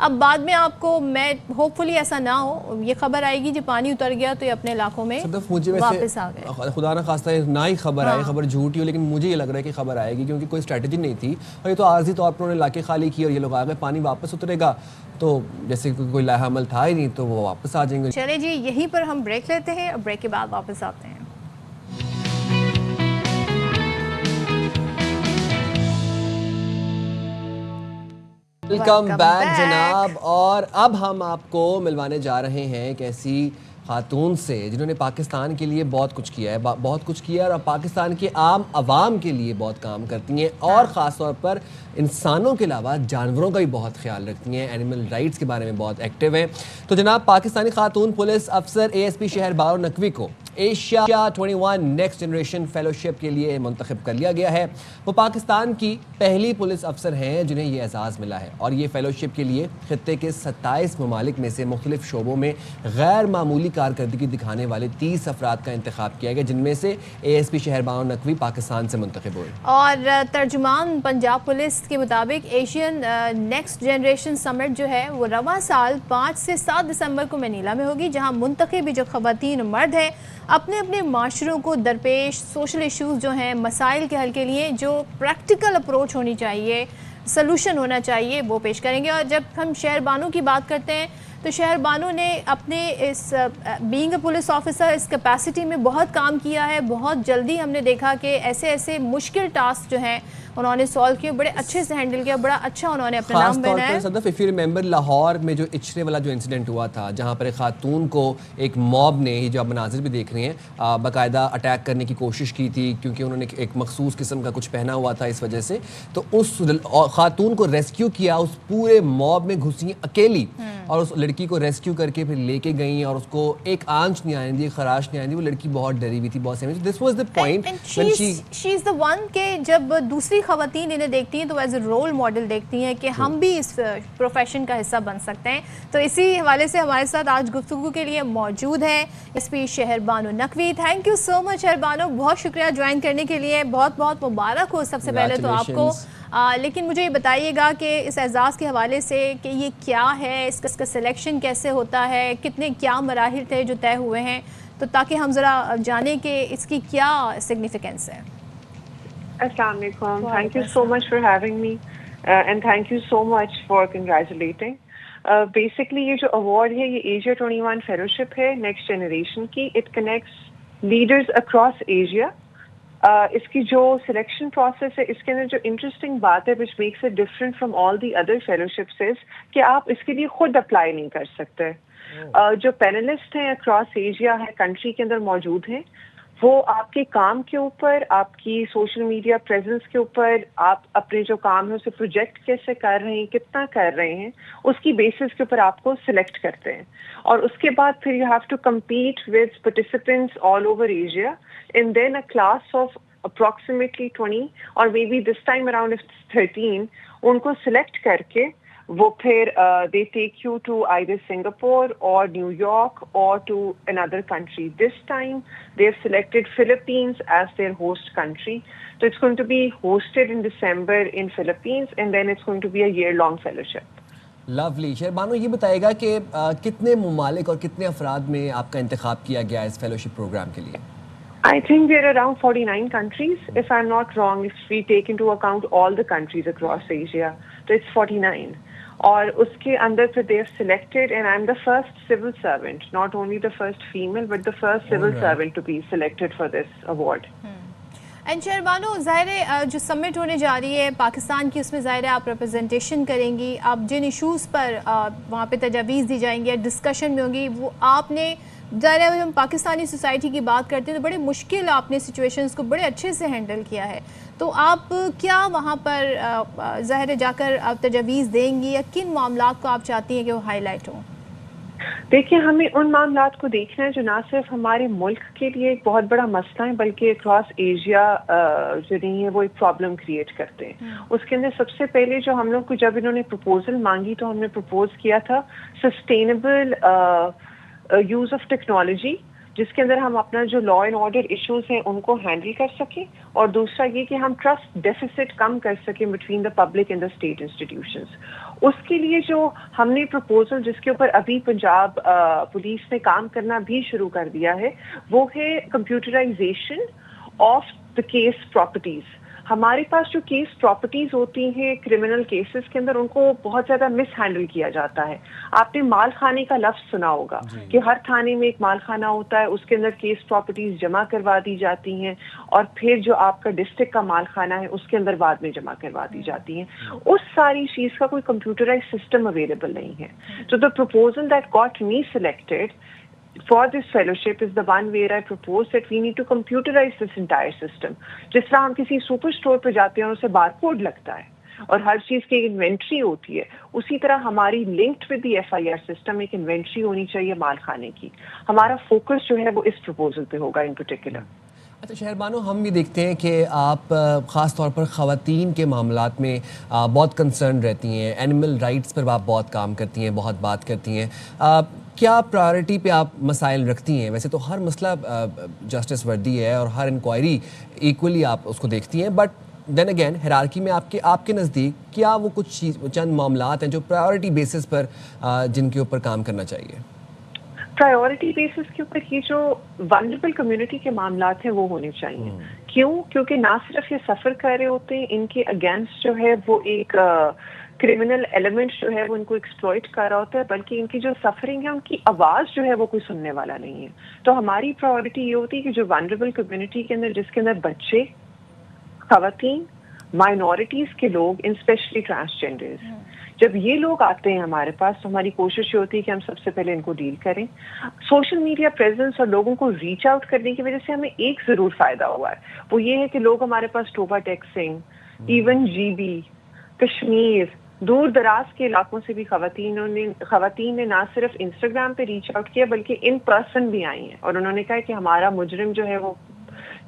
اب بعد میں آپ کو میں ہوپ فلی ایسا نہ ہو یہ خبر آئے گی جو پانی اتر گیا تو یہ اپنے علاقوں میں واپس آ گئے. خدا نہ خواستہ نہ ہی خبر آئے, خبر جھوٹی ہو, لیکن مجھے یہ لگ رہا ہے کہ خبر آئے گی کیونکہ کوئی اسٹریٹجی نہیں تھی اور یہ تو عارضی طور پر انہوں نے علاقے خالی کیے اور یہ لوگ آ گئے. پانی واپس اترے گا تو جیسے کوئی لاحہ عمل تھا ہی نہیں تو وہ واپس آ جائیں گے. چلے جی یہیں پر ہم بریک لیتے ہیں اور بریک کے بعد واپس آتے ہیں. ویلکم بیک جناب, اور اب ہم آپ کو ملوانے جا رہے ہیں ایک ایسی خاتون سے جنہوں نے پاکستان کے لیے بہت کچھ کیا ہے, بہت کچھ کیا اور پاکستان کے عام عوام کے لیے بہت کام کرتی ہیں اور خاص طور پر انسانوں کے علاوہ جانوروں کا بھی بہت خیال رکھتی ہیں, اینیمل رائٹس کے بارے میں بہت ایکٹیو ہیں. تو جناب پاکستانی خاتون پولیس افسر ASP شہر بارو نقوی کو ایشیا 21 نیکسٹ جنریشن فیلوشپ کے لیے منتخب کر لیا گیا ہے. وہ پاکستان کی پہلی پولیس افسر ہیں جنہیں یہ اعزاز ملا ہے اور یہ فیلوشپ کے لیے خطے کے 27 ممالک میں سے مختلف شعبوں میں غیر معمولی کارکردگی دکھانے والے 30 افراد کا انتخاب کیا گیا, جن میں سے ASP شہر بارو نقوی پاکستان سے منتخب ہوئے. اور ترجمان پنجاب پولیس کے مطابق ایشین نیکسٹ جنریشن سمٹ جو ہے وہ رواں سال 5 سے 7 دسمبر کو منیلا میں ہوگی, جہاں منتخب جو خواتین مرد ہیں اپنے اپنے معاشروں کو درپیش سوشل ایشوز جو ہیں, مسائل کے حل کے لیے جو پریکٹیکل اپروچ ہونی چاہیے, سلوشن ہونا چاہیے, وہ پیش کریں گے. اور جب ہم شہر بانو کی بات کرتے ہیں تو شہر بانو نے اپنے اس بینگ اے پولیس آفیسر اس کیپیسٹی میں بہت کام کیا ہے. بہت جلدی ہم نے دیکھا کہ ایسے مشکل ٹاسک جو ہیں انہوں نے سالو کیے, بڑے اچھے سے ہینڈل کیا, بڑا اچھا انہوں نے اپنا نام بنایا. خاص طور پر صدف اف یو ریممبر لاہور میں جو اچھرے والا جو انسیڈنٹ ہوا تھا جہاں پر ایک خاتون کو ایک موب نے, جو آپ مناظر بھی دیکھ رہے ہیں, باقاعدہ اٹیک کرنے کی کوشش کی تھی کیونکہ انہوں نے ایک مخصوص قسم کا کچھ پہنا ہوا تھا اس وجہ سے, تو اس خاتون کو ریسکیو کیا, اس پورے موب میں گھسی اکیلی اور اس لڑکی کو ریسکیو کر کے پھر لے کے گئیں اور اس کو ایک آنچ نہیں آنے دی, خراش نہیں آنے دی. وہ لڑکی بہت ڈری ہوئی تھی, بہت سہمی. This was the point when she is the one کہ جب دوسری خواتین انہیں دیکھتی ہیں تو ایز اے رول ماڈل دیکھتی ہیں کہ ہم بھی اس پروفیشن کا حصہ بن سکتے ہیں. تو اسی حوالے سے ہمارے ساتھ آج گفتگو کے لیے موجود ہے ASP Shehr Bano Naqvi. Thank you so much Shehr Bano, بہت شکریہ جوائن کرنے کے لیے, بہت بہت مبارک ہو سب سے پہلے تو آپ کو. لیکن مجھے یہ بتائیے گا کہ اس اعزاز کے حوالے سے کہ یہ کیا ہے, اس کا سلیکشن کیسے ہوتا ہے, کتنے کیا مراحل تھے جو طے ہوئے ہیں, تو تاکہ ہم ذرا جانیں کہ اس کی کیا سگنیفیکنس ہے. السلام علیکم, thank you so much for having me and thank you so much for congratulating. Basically یہ جو ایوارڈ ہے یہ ایشیا 21 فیلوشپ ہے نیکسٹ جنریشن کی. It connects leaders across Asia. اس کی جو سلیکشن پروسیس ہے اس کے اندر جو انٹرسٹنگ بات ہے which makes it different from all the other fellowships is کہ آپ اس کے لیے خود اپلائی نہیں کر سکتے. جو پینلسٹ ہیں اکراس ایشیا ہے کنٹری کے اندر موجود ہیں, وہ آپ کے کام کے اوپر, آپ کی سوشل میڈیا پریزنس کے اوپر, آپ اپنے جو کام ہے اسے پروجیکٹ کیسے کر رہے ہیں, کتنا کر رہے ہیں, اس کی بیسس کے اوپر آپ کو سلیکٹ کرتے ہیں. اور اس کے بعد پھر you have to compete with participants all over Asia and then a class of approximately 20 اور may be this time around 13 ان کو سلیکٹ کر کے وہ پھر they take you to either Singapore or New York or to another country. This time they have selected Philippines as their host country. So it's going to be hosted in December in Philippines and then it's going to be a year-long fellowship. Lovely. شہر بانو یہ بتائے گا کہ کتنے ممالک اور کتنے افراد میں آپ کا انتخاب کیا گیا اس فیلوشپ پروگرام کے لیے؟ I think we are around 49 countries, if I'm not wrong, if we take into account all the countries across Asia. So it's 49. اور اس کے اندر پھر they have selected and I'm the first civil servant, not only the first female but the first civil servant to be selected for this award. And شہر بانو ظاہر ہے جو سمٹ ہونے جا رہی ہے پاکستان کی, اس میں ظاہر ہے آپ ریپرزنٹیشن کریں گی, آپ جن ایشوز پر وہاں پہ تجاویز دی جائیں گی یا ڈسکشن میں ہوں گی وہ آپ نے, ظاہر ہے ہم پاکستانی سوسائٹی کی بات کرتے ہیں تو بڑے مشکل آپ نے سچویشنز کو بڑے اچھے سے ہینڈل کیا ہے, تو آپ کیا وہاں پر ظاہر جا کر آپ تجاویز دیں گی یا کن معاملات کو آپ چاہتی ہیں کہ وہ ہائی لائٹ ہوں؟ دیکھیں ہمیں ان معاملات کو دیکھنا ہے جو نہ صرف ہمارے ملک کے لیے ایک بہت بڑا مسئلہ ہے بلکہ اکراس ایشیا جو نہیں ہے وہ ایک پرابلم کریٹ کرتے ہیں. اس کے اندر سب سے پہلے جو ہم لوگ کو جب انہوں نے پروپوزل مانگی تو ہم نے پروپوز کیا تھا سسٹینیبل یوز آف ٹیکنالوجی جس کے اندر ہم اپنا جو لا اینڈ آرڈر ایشوز ہیں ان کو ہینڈل کر سکیں, اور دوسرا یہ کہ ہم ٹرسٹ ڈیفیسٹ کم کر سکیں between the public and the state institutions. اس کے لیے جو ہم نے پروپوزل جس کے اوپر ابھی پنجاب پولیس نے کام کرنا بھی شروع کر دیا ہے وہ ہے computerisation of the case properties. ہمارے پاس جو کیس پراپرٹیز ہوتی ہیں کرمنل کیسز کے اندر ان کو بہت زیادہ مس ہینڈل کیا جاتا ہے. آپ نے مال خانے کا لفظ سنا ہوگا کہ ہر تھانے میں ایک مال خانہ ہوتا ہے, اس کے اندر کیس پراپرٹیز جمع کروا دی جاتی ہیں اور پھر جو آپ کا ڈسٹرکٹ کا مال خانہ ہے اس کے اندر بعد میں جمع کروا دی جاتی ہیں. اس ساری چیز کا کوئی کمپیوٹرائز سسٹم اویلیبل نہیں ہے. تو the proposal that got me selected for this fellowship is the one where I propose that we need to computerize this entire system. جس طرح ہم کسی سپر اسٹور پہ جاتے ہیں اسے بار کوڈ لگتا ہے اور ہر چیز کی ایک انوینٹری ہوتی ہے, اسی طرح ہماری linked with the FIR system ایک انوینٹری ہونی چاہیے مال خانے کی. ہمارا فوکس جو ہے وہ اس پروپوزل پہ ہوگا ان پرٹیکولر. اچھا شہر بانو, ہم بھی دیکھتے ہیں کہ آپ خاص طور پر خواتین کے معاملات میں بہت کنسرن رہتی ہیں, اینیمل رائٹس پر آپ بہت کام کرتی ہیں, بہت بات کرتی ہیں. کیا پرائرٹی پہ آپ مسائل رکھتی ہیں؟ ویسے تو ہر مسئلہ جسٹس وردی ہے اور ہر انکوائری ایکولی آپ اس کو دیکھتی ہیں, بٹ دین اگین ہیرارکی میں آپ کے نزدیک کیا وہ کچھ چند معاملات ہیں جو پرائیورٹی بیسس پر جن کے اوپر کام کرنا چاہیے؟ پرائیورٹی بیسس کے اوپر یہ جو ولنریبل کمیونٹی کے معاملات ہیں وہ ہونے چاہیے. کیوں؟ کیونکہ نہ صرف یہ سفر کر رہے ہوتے ہیں, ان کے اگینسٹ جو ہے وہ ایک کرمنل ایلیمنٹ جو ہے وہ ان کو ایکسپلوئٹ کر رہا ہوتا ہے, بلکہ ان کی جو سفرنگ ہے ان کی آواز جو ہے وہ کوئی سننے والا نہیں ہے. تو ہماری پرائیورٹی یہ ہوتی ہے کہ جو ولنریبل کمیونٹی کے اندر جس کے اندر بچے, خواتین, مائنورٹیز کے لوگ, اسپیشلی ٹرانسجینڈرز, جب یہ لوگ آتے ہیں ہمارے پاس تو ہماری کوشش یہ ہوتی ہے کہ ہم سب سے پہلے ان کو ڈیل کریں. سوشل میڈیا پریزنس اور لوگوں کو ریچ آؤٹ کرنے کی وجہ سے ہمیں ایک ضرور فائدہ ہوا ہے, وہ یہ ہے کہ لوگ ہمارے پاس ٹوبا ٹیکسنگ, ایون GB, کشمیر, دور دراز کے علاقوں سے بھی خواتین نے نہ صرف انسٹاگرام پہ ریچ آؤٹ کیا بلکہ ان پرسن بھی آئی ہیں اور انہوں نے کہا کہ ہمارا مجرم جو ہے وہ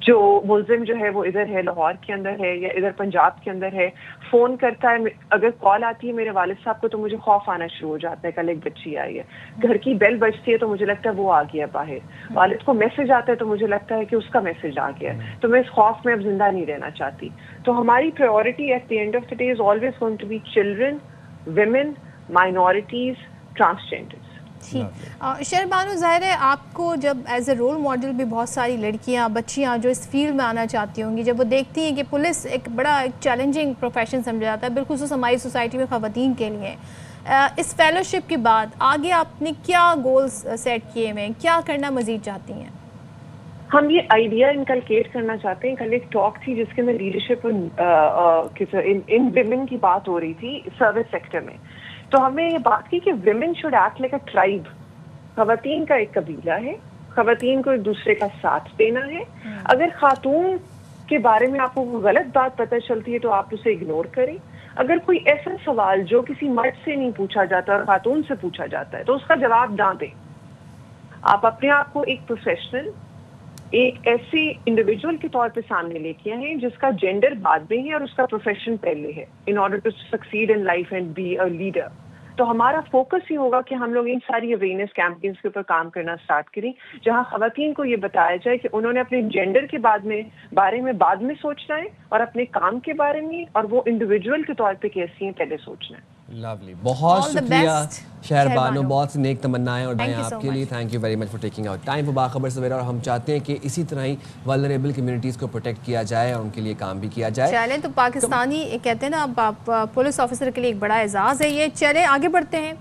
جو ملزم جو ہے وہ ادھر ہے, لاہور کے اندر ہے یا ادھر پنجاب کے اندر ہے, فون کرتا ہے. اگر کال آتی ہے میرے والد صاحب کو تو مجھے خوف آنا شروع ہو جاتا ہے, کل ایک بچی آئی ہے. گھر کی بیل بجتی ہے تو مجھے لگتا ہے وہ آ گیا باہر. والد کو میسج آتا ہے تو مجھے لگتا ہے کہ اس کا میسج آ گیا, تو میں اس خوف میں اب زندہ نہیں رہنا چاہتی. تو ہماری priority at the end of the day is always going to be children, women, minorities, transgenders. Shehr Bano, ظاہر ہے آپ کو جب ایز اے رول ماڈل بھی بہت ساری لڑکیاں, بچیاں جو اس فیلڈ میں آنا چاہتی ہوں گی, جب وہ دیکھتی ہیں کہ پولیس ایک بڑا چیلنجنگ پروفیشن سمجھا جاتا ہے بالخصوص ہماری سوسائٹی میں خواتین کے لیے, اس فیلوشپ کے بعد آگے آپ نے کیا گولز سیٹ کیے ہوئے ہیں, کیا کرنا مزید چاہتی ہیں؟ ہم یہ آئیڈیا انکلکیٹ کرنا چاہتے ہیں. کل ایک ٹاک تھی جس کے اندر لیڈرشپ ان ویمن کی بات ہو رہی تھی سروس سیکٹر میں, تو ہمیں یہ بات کی کہ women should act like a tribe. خواتین کا ایک قبیلہ ہے, خواتین کو ایک دوسرے کا ساتھ دینا ہے. اگر خاتون کے بارے میں آپ کو غلط بات پتہ چلتی ہے تو آپ اسے اگنور کریں. اگر کوئی ایسا سوال جو کسی مرد سے نہیں پوچھا جاتا اور خاتون سے پوچھا جاتا ہے تو اس کا جواب نہ دیں. آپ اپنے آپ کو ایک پروفیشنل, ایک ایسے انڈیویجول کے طور پہ سامنے لے کے آئے ہیں جس کا جینڈر بعد میں ہے اور اس کا پروفیشن پہلے ہے, in order to succeed in life and be a leader. تو ہمارا فوکس یہ ہوگا کہ ہم لوگ ان ساری اویئرنیس کیمپینز کے اوپر کام کرنا سٹارٹ کریں, جہاں خواتین کو یہ بتایا جائے کہ انہوں نے اپنے جینڈر کے بارے میں بعد میں سوچنا ہے اور اپنے کام کے بارے میں اور وہ انڈیویجول کے طور پہ کیسی ہیں پہلے سوچنا ہے. لولی, بہت شکریہ شہر بانو, بہت سی نیک تمنائیں اور دعائیں آپ کے لیے. Thank you very much for taking out time for باخبر سویرا. اور ہم چاہتے ہیں کہ اسی طرح ہی ولنریبل کمیونٹیز کو پروٹیکٹ کیا جائے اور ان کے لیے کام بھی کیا جائے. چلیں, تو پاکستانی کہتے ہیں نا پولیس آفیسر کے لیے ایک بڑا اعزاز ہے یہ. چلیں آگے بڑھتے ہیں,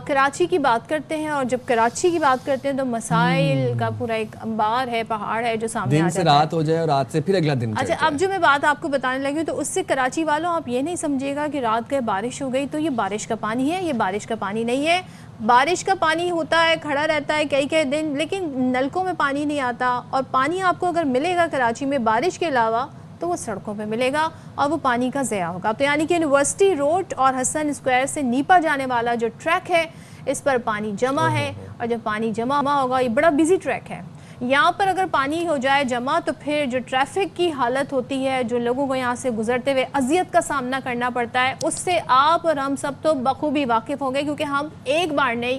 کراچی کی بات کرتے ہیں, اور جب کراچی کی بات کرتے ہیں تو مسائل کا پورا ایک انبار ہے, پہاڑ ہے جو سامنے آ جاتا ہے. دن سے رات ہو جائے اور رات سے پھر اگلا دن. اچھا, اب جو میں بات آپ کو بتانے لگی ہوں تو اس سے کراچی والوں آپ یہ نہیں سمجھے گا کہ رات گئے بارش ہو گئی تو یہ بارش کا پانی ہے. یہ بارش کا پانی نہیں ہے. بارش کا پانی ہوتا ہے, کھڑا رہتا ہے کئی دن, لیکن نلکوں میں پانی نہیں آتا. اور پانی آپ کو اگر ملے گا کراچی میں بارش کے علاوہ تو وہ سڑکوں پہ ملے گا اور وہ پانی کا ضیاع ہوگا. تو یعنی کہ یونیورسٹی روڈ اور حسن اسکوائر سے نیپا جانے والا جو ٹریک ہے اس پر پانی جمع ہے, اور جب پانی جمع ہوگا, یہ بڑا بزی ٹریک ہے, یہاں پر اگر پانی ہو جائے جمع تو پھر جو ٹریفک کی حالت ہوتی ہے, جو لوگوں کو یہاں سے گزرتے ہوئے اذیت کا سامنا کرنا پڑتا ہے, اس سے آپ اور ہم سب تو بخوبی واقف ہوں گے, کیونکہ ہم ایک بار نہیں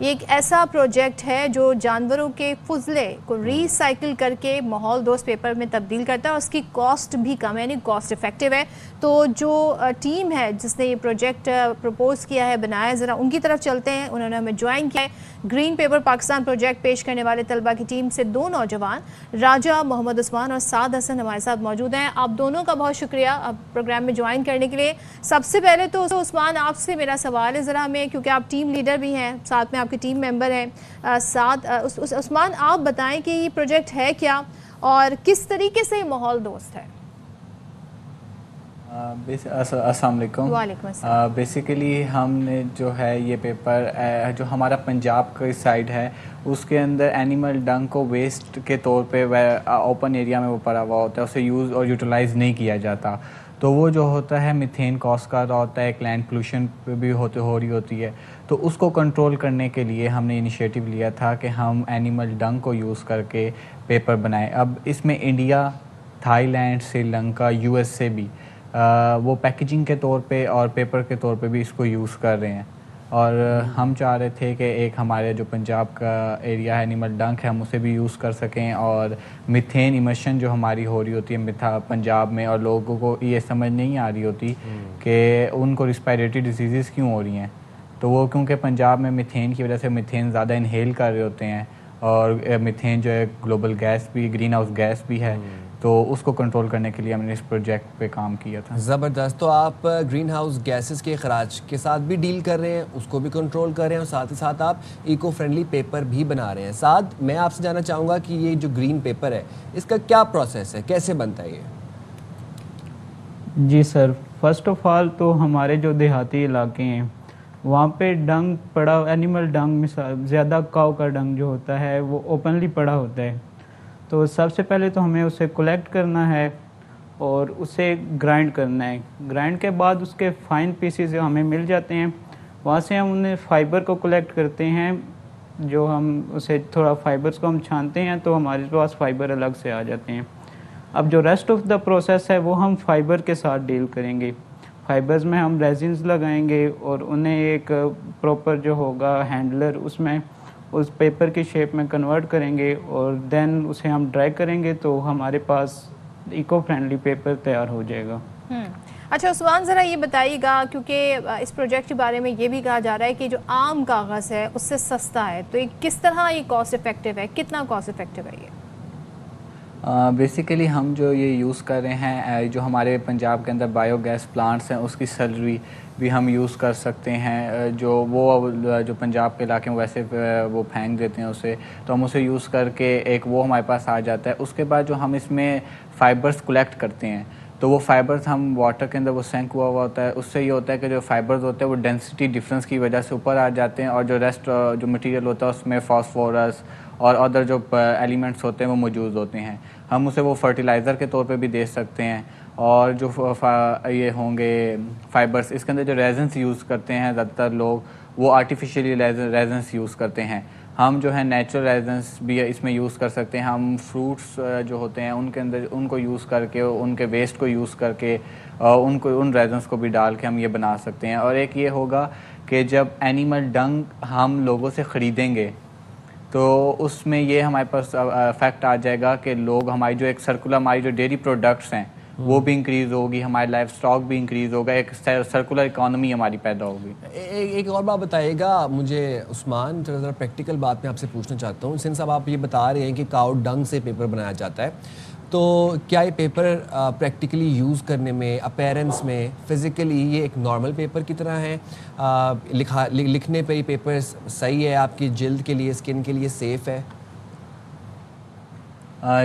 یہ ایک ایسا پروجیکٹ ہے جو جانوروں کے فضلے کو ریسائکل کر کے ماحول دوست پیپر میں تبدیل کرتا ہے اور اس کی کاسٹ بھی کم ہے، یعنی کاسٹ افیکٹو ہے. تو جو ٹیم ہے جس نے یہ پروجیکٹ پروپوز کیا ہے، بنایا، ذرا ان کی طرف چلتے ہیں. انہوں نے ہمیں جوائن کیا ہے. گرین پیپر پاکستان پروجیکٹ پیش کرنے والے طلبہ کی ٹیم سے 2 نوجوان راجہ محمد عثمان اور سعد حسن ہمارے ساتھ موجود ہیں. آپ دونوں کا بہت شکریہ پروگرام میں جوائن کرنے کے لیے. سب سے پہلے تو عثمان آپ سے میرا سوال ہے ذرا ہمیں، کیونکہ آپ ٹیم لیڈر بھی ہیں، ساتھ میں آپ کے ٹیم ممبر ہیں. عثمان آپ بتائیں کہ یہ پروجیکٹ ہے کیا اور کس طریقے سے ماحول دوست ہے؟ السلام علیکم. وعلیکم السلام. بیسیکلی ہم نے جو ہے یہ پیپر جو ہمارا پنجاب کی سائڈ ہے اس کے اندر اینیمل ڈنگ کو ویسٹ کے طور پہ اوپن ایریا میں وہ پڑا ہوا ہوتا ہے، اسے یوز اور یوٹیلائز نہیں کیا جاتا. تو وہ جو ہوتا ہے میتھین کاز کر رہا ہوتا ہے، ایک لینڈ پولوشن بھی ہو رہی ہوتی ہے. تو اس کو کنٹرول کرنے کے لیے ہم نے انیشیٹو لیا تھا کہ ہم اینیمل ڈنگ کو یوز کر کے پیپر بنائیں. اب اس میں India, Thai land, Sri Lanka, U S سے بھی وہ پیکیجنگ کے طور پہ اور پیپر کے طور پہ بھی اس کو یوز کر رہے ہیں. اور ہم چاہ رہے تھے کہ ایک ہمارے جو پنجاب کا ایریا ہے اینیمل ڈنگ ہے، ہم اسے بھی یوز کر سکیں. اور میتھین ایمیشن جو ہماری ہو رہی ہوتی ہے پنجاب میں، اور لوگوں کو یہ سمجھ نہیں آ رہی ہوتی کہ ان کو ریسپائریٹری ڈیزیزز کیوں ہو رہی ہیں. تو وہ کیونکہ پنجاب میں میتھین کی وجہ سے میتھین زیادہ انہیل کر رہے ہوتے ہیں، اور میتھین جو ہے گلوبل گیس بھی، گرین ہاؤس گیس بھی ہے. تو اس کو کنٹرول کرنے کے لیے ہم نے اس پروجیکٹ پہ کام کیا تھا. زبردست. تو آپ گرین ہاؤس گیسز کے اخراج کے ساتھ بھی ڈیل کر رہے ہیں، اس کو بھی کنٹرول کر رہے ہیں، اور ساتھ ہی ساتھ آپ ایکو فرینڈلی پیپر بھی بنا رہے ہیں. ساتھ میں آپ سے جاننا چاہوں گا کہ یہ جو گرین پیپر ہے اس کا کیا پروسیس ہے، کیسے بنتا ہے یہ؟ جی سر، فرسٹ آف آل تو ہمارے جو دیہاتی علاقے ہیں وہاں پہ ڈنگ پڑا، اینیمل ڈنگ میں زیادہ کاؤ کا ڈنگ جو ہوتا ہے وہ اوپنلی پڑا ہوتا ہے. تو سب سے پہلے تو ہمیں اسے کلیکٹ کرنا ہے اور اسے گرائنڈ کرنا ہے. گرائنڈ کے بعد اس کے فائن پیسز ہمیں مل جاتے ہیں، وہاں سے ہم انہیں فائبر کو کلیکٹ کرتے ہیں. جو ہم اسے تھوڑا فائبرز کو ہم چھانتے ہیں تو ہمارے پاس فائبر الگ سے آ جاتے ہیں. اب جو ریسٹ آف دا پروسیس ہے وہ ہم فائبر کے ساتھ ڈیل کریں گے. فائبرز میں ہم ریزنز لگائیں گے اور انہیں ایک پراپر جو ہوگا ہینڈلر اس میں اس پیپر کی شیپ میں کنورٹ کریں گے، اور دین اسے ہم ڈرائی کریں گے تو ہمارے پاس ایکو فرینڈلی پیپر تیار ہو جائے گا. اچھا عثمان، ذرا یہ بتائیے گا، کیونکہ اس پروجیکٹ کے بارے میں یہ بھی کہا جا رہا ہے کہ جو عام کاغذ ہے اس سے سستا ہے، تو یہ کس طرح یہ کاسٹ افیکٹو ہے، کتنا کاسٹ افیکٹو ہے یہ؟ بیسیکلی ہم جو یہ یوز کر رہے ہیں، جو ہمارے پنجاب کے اندر بایو گیس پلانٹس ہیں اس کی سلری بھی ہم یوز کر سکتے ہیں. جو پنجاب کے علاقے میں ویسے وہ پھینک دیتے ہیں اسے، تو ہم اسے یوز کر کے ایک وہ ہمارے پاس آ جاتا ہے. اس کے بعد جو ہم اس میں فائبرز کلیکٹ کرتے ہیں تو وہ فائبرز ہم واٹر کے اندر وہ سینک ہوا ہوتا ہے. اس سے یہ ہوتا ہے کہ جو فائبرز ہوتے ہیں وہ ڈینسٹی ڈفرینس کی وجہ سے اوپر آ جاتے ہیں، اور جو ریسٹ جو مٹیریل ہوتا ہے اس میں فاسفورس اور ادر جو ایلیمنٹس ہوتے ہیں وہ موجود ہوتے ہیں. ہم اسے وہ فرٹیلائزر کے طور پہ بھی دے سکتے ہیں. اور جو یہ ہوں گے فائبرس، اس کے اندر جو ریزنس یوز کرتے ہیں زیادہ تر لوگ وہ آرٹیفیشلی ریزنس یوز کرتے ہیں. ہم جو ہے نیچرل ریزنس بھی اس میں یوز کر سکتے ہیں. ہم فروٹس جو ہوتے ہیں ان کے اندر ان کو یوز کر کے، ان کے ویسٹ کو یوز کر کے ان ریزنس کو بھی ڈال کے ہم یہ بنا سکتے ہیں. اور ایک یہ ہوگا کہ جب اینیمل ڈنگ ہم لوگوں سے خریدیں گے تو اس میں یہ ہمارے پاس افیکٹ آ جائے گا کہ لوگ ہماری جو ایک سرکولر ہماری جو ڈیری پروڈکٹس ہیں وہ بھی انکریز ہوگی، ہمارے لائف سٹاک بھی انکریز ہوگا، ایک سرکولر اکانومی ہماری پیدا ہوگی. ایک اور بات بتائیے گا مجھے عثمان، ذرا پریکٹیکل بات میں آپ سے پوچھنا چاہتا ہوں. سنس اب آپ یہ بتا رہے ہیں کہ کاؤ ڈنگ سے پیپر بنایا جاتا ہے، تو کیا یہ پیپر پریکٹیکلی یوز کرنے میں، اپیرنس میں، فزیکلی یہ ایک نارمل پیپر کی طرح ہے؟ لکھنے پہ یہ پیپر صحیح ہے، آپ کی جلد کے لیے، اسکن کے لیے سیف ہے؟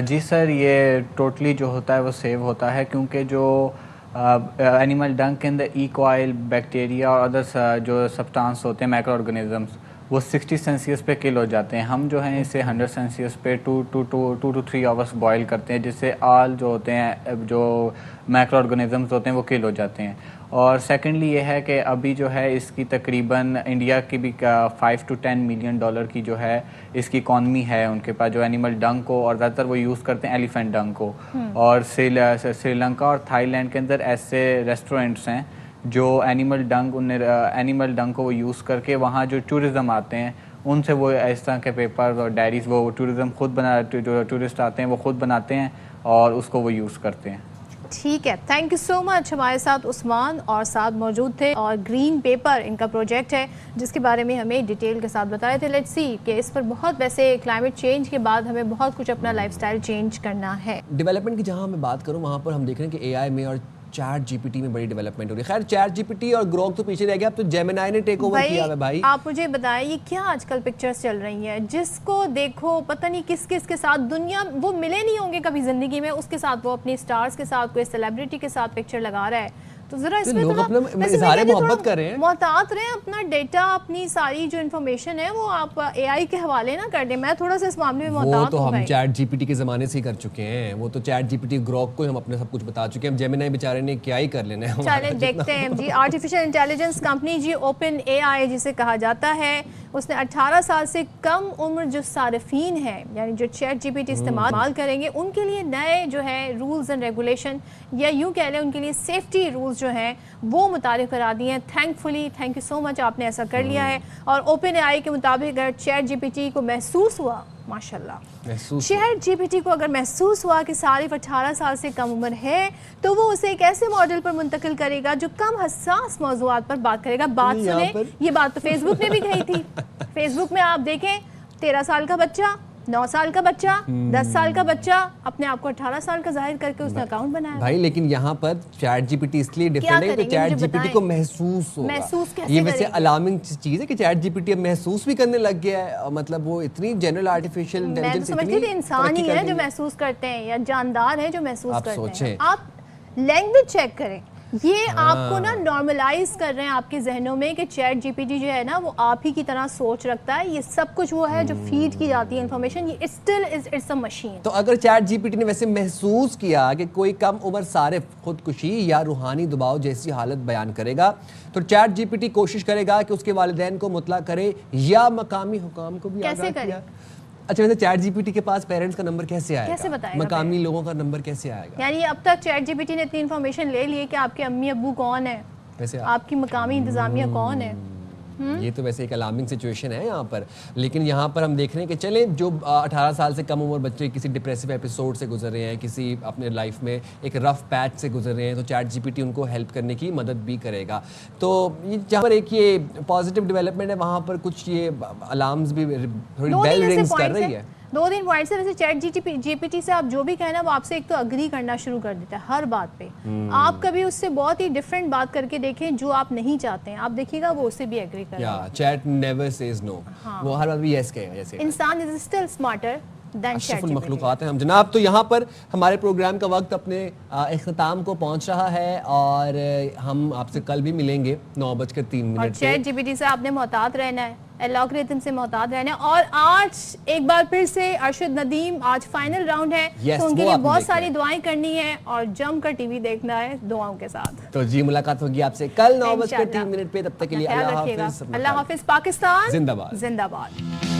جی سر، یہ ٹوٹلی جو ہوتا ہے وہ سیو ہوتا ہے، کیونکہ جو اینیمل ڈنگ کے اندر ایکوائل، بیکٹیریا اور ادر جو سبسٹانس ہوتے ہیں مائکرو آرگنزمس وہ 60 سینسیس پہ کل ہو جاتے ہیں. ہم جو ہیں اسے 100 سینسیس پہ 2 to 3 آورس بوائل کرتے ہیں، جس سے آل جو ہوتے ہیں جو مائکرو آرگنزمس ہوتے ہیں وہ کل ہو جاتے ہیں. اور سیکنڈلی یہ ہے کہ ابھی جو ہے اس کی تقریباً انڈیا کی بھی 5 to 10 ملین ڈالر کی جو ہے اس کی اکانومی ہے ان کے پاس، جو اینیمل ڈنگ کو، اور زیادہ تر وہ یوز کرتے ہیں ایلیفینٹ ڈنگ کو. اور سری لنکا اور تھائی لینڈ کے اندر ایسے ریسٹورینٹس ہیں جو اینیمل ڈنگ کو وہ یوز کر کے وہاں جو ٹورزم آتے ہیں ان سے وہ اس طرح کے پیپر اور ڈائریز وہ ٹورزم خود بنا جو ٹورسٹ آتے ہیں وہ خود بناتے ہیں اور اس کو وہ یوز کرتے ہیں. ٹھیک ہے, تھینک یو سو مچ. ہمارے ساتھ عثمان اور ساتھ موجود تھے, اور گرین پیپر ان کا پروجیکٹ ہے جس کے بارے میں ہمیں ڈیٹیل کے ساتھ بتائے تھے. لیٹس سی کہ اس پر بہت ویسے کلائمیٹ چینج کے بعد ہمیں بہت کچھ اپنا لائف سٹائل چینج کرنا ہے. ڈیولپمنٹ کی جہاں میں بات کروں وہاں پر ہم دیکھ رہے ہیں کہ اے آئی میں اور چیٹ جی پی ٹی میں بڑی ڈیولپمنٹ ہو رہی ہے. خیر چیٹ جی پی ٹی اور گروک تو پیچھے رہ گیا, اب تو جیمینائی نے ٹیک اوور کیا ہے. بھائی آپ مجھے بتائیں یہ کیا آج کل پکچرز چل رہی ہیں, جس کو دیکھو پتہ نہیں کس کس کے ساتھ, دنیا وہ ملے نہیں ہوں گے کبھی زندگی میں, اس کے ساتھ وہ اپنی سٹارز کے ساتھ کوئی سیلیبریٹی کے ساتھ پکچر لگا رہا ہے. تو ذرا اس میں اظہار محبت کر رہے ہیں, محتاط رہیں, اپنا ڈیٹا اپنی ساری جو انفارمیشن ہے وہ آپ اے آئی کے حوالے نہ کر دیں. میں تھوڑا سا اس معاملے میں محتاط ہوں. وہ تو ہم چیٹ جی پی ٹی کے زمانے سے ہی کر چکے ہیں, وہ تو چیٹ جی پی ٹی گروک کو ہم اپنے سب کچھ بتا چکے ہیں. جیمینائی بیچارے نے کیا ہی کر لینا ہے. چلیں دیکھتے ہیں جی. آرٹیفیشل انٹیلیجنس کمپنی جی اوپن اے آئی جسے کہا جاتا ہے, اس نے 18 سال سے کم عمر جو صارفین ہیں یعنی جو چیٹ جی پی ٹی استعمال کریں گے ان کے لیے نئے جو ہے رولز اینڈ ریگولیشن, یا یوں کہہ لیں ان کے لیے سیفٹی رولز جو ہیں وہ متعارف کرا دیے ہیں. تھینکفلی, تھینک یو سو مچ, آپ نے ایسا کر لیا ہے. اور اوپن اے آئی کے مطابق اگر چیٹ جی پی ٹی کو محسوس ہوا, ماشاءاللہ چیٹ جی پی ٹی کو اگر محسوس ہوا کہ صارف 18 سال سے کم عمر ہے تو وہ اسے ایک ایسے ماڈل پر منتقل کرے گا جو کم حساس موضوعات پر بات کرے گا. بات سنیں, یہ بات تو فیس بک نے بھی کہی تھی. فیس بک میں آپ دیکھیں 13 سال کا بچہ, 9 سال کا بچہ, 10 سال کا بچہ اپنے آپ کو 18 سال کا ظاہر کر کے اس نے اکاؤنٹ بنایا. بھائی لیکن یہاں پر چیٹ جی پی ٹی اس لیے ڈیفرنٹ ہے کہ چیٹ جی پی ٹی کو محسوس ہوگا. یہ ویسے الارمنگ چیز ہے کہ چیٹ جی پی ٹی اب محسوس بھی کرنے لگ گیا ہے. مطلب وہ اتنی جنرل آرٹیفیشل انٹیلیجنس, میں سمجھتی تھی انسان ہی ہے جو محسوس کرتے ہیں یا جاندار ہے جو محسوس کرتے ہیں. آپ لینگویج چیک کریں, یہ آپ کو نا نارملائز کر رہے ہیں آپ کے ذہنوں میں کہ چیٹ جی پی ٹی جو ہے نا وہ آپ ہی کی طرح سوچ رکھتا ہے. یہ سب کچھ وہ ہے جو فیڈ کی جاتی ہے انفارمیشن, یہ still is it's a machine. تو اگر چیٹ جی پی ٹی نے ویسے محسوس کیا کہ کوئی کم عمر صارف خودکشی یا روحانی دباؤ جیسی حالت بیان کرے گا تو چیٹ جی پی ٹی کوشش کرے گا کہ اس کے والدین کو مطلع کرے یا مقامی حکام کو بھی آگاہ کیا. اچھا ویسے چیٹ جی پی ٹی کے پاس پیرنٹس کا نمبر کیسے آئے گا, مقامی لوگوں کا نمبر کیسے آئے گا؟ یعنی اب تک چیٹ جی پی ٹی نے اتنی انفارمیشن لے لی ہے کہ آپ کے امی ابو کون ہیں, آپ کی مقامی انتظامیہ کون ہے. یہ تو ویسے ایک الارمنگ سچویشن ہے یہاں پر. لیکن یہاں پر ہم دیکھ رہے ہیں کہ چلیں جو 18 سال سے کم عمر بچے کسی ڈپریسو ایپیسوڈ سے گزر رہے ہیں, کسی اپنے لائف میں ایک رف پیچ سے گزر رہے ہیں, تو چیٹ جی پی ٹی ان کو ہیلپ کرنے کی مدد بھی کرے گا. تو جہاں پر ایک یہ پازیٹیو ڈیولپمنٹ ہے وہاں پر کچھ یہ الارمز بھی تھوڑی بیل رنگز کر رہی ہے. 2-3 پوائنٹس ہے. ویسے چیٹ جی پی ٹی سے آپ جو بھی کہنا وہ آپ سے ایک تو اگری کرنا شروع کر دیتا ہے ہر بات پہ. آپ کبھی اس سے بہت ہی ڈفرینٹ بات کر کے دیکھیں جو آپ نہیں چاہتے ہیں, آپ دیکھیے گا وہ اس سے بھی اگری کرے گا. چیٹ نیور سیز نو, وہ ہر بار بھی یس کہے گا. جیسے انسان از اسٹل اسمارٹر دین اشرف المخلوقات ہیں ہم جناب. تو یہاں پر ہمارے پروگرام کا وقت اپنے اختتام کو پہنچ رہا ہے اور ہم آپ سے کل بھی ملیں گے 9:03 اور چیٹ جی پی ٹی سے آپ نے محتاط رہنا ہے, الگورتھم سے محتاط رہنا ہے. اور آج ایک بار پھر سے ارشد ندیم, آج فائنل راؤنڈ ہے تو ان کے لیے بہت ساری دعائیں کرنی ہے اور جم کر ٹی وی دیکھنا ہے دعاؤں کے ساتھ. تو جی ملاقات ہوگی آپ سے کل 9:03 پہ. تب تک کے لیے اللہ حافظ. اللہ حافظ. پاکستان زندہ باد. زندہ باد.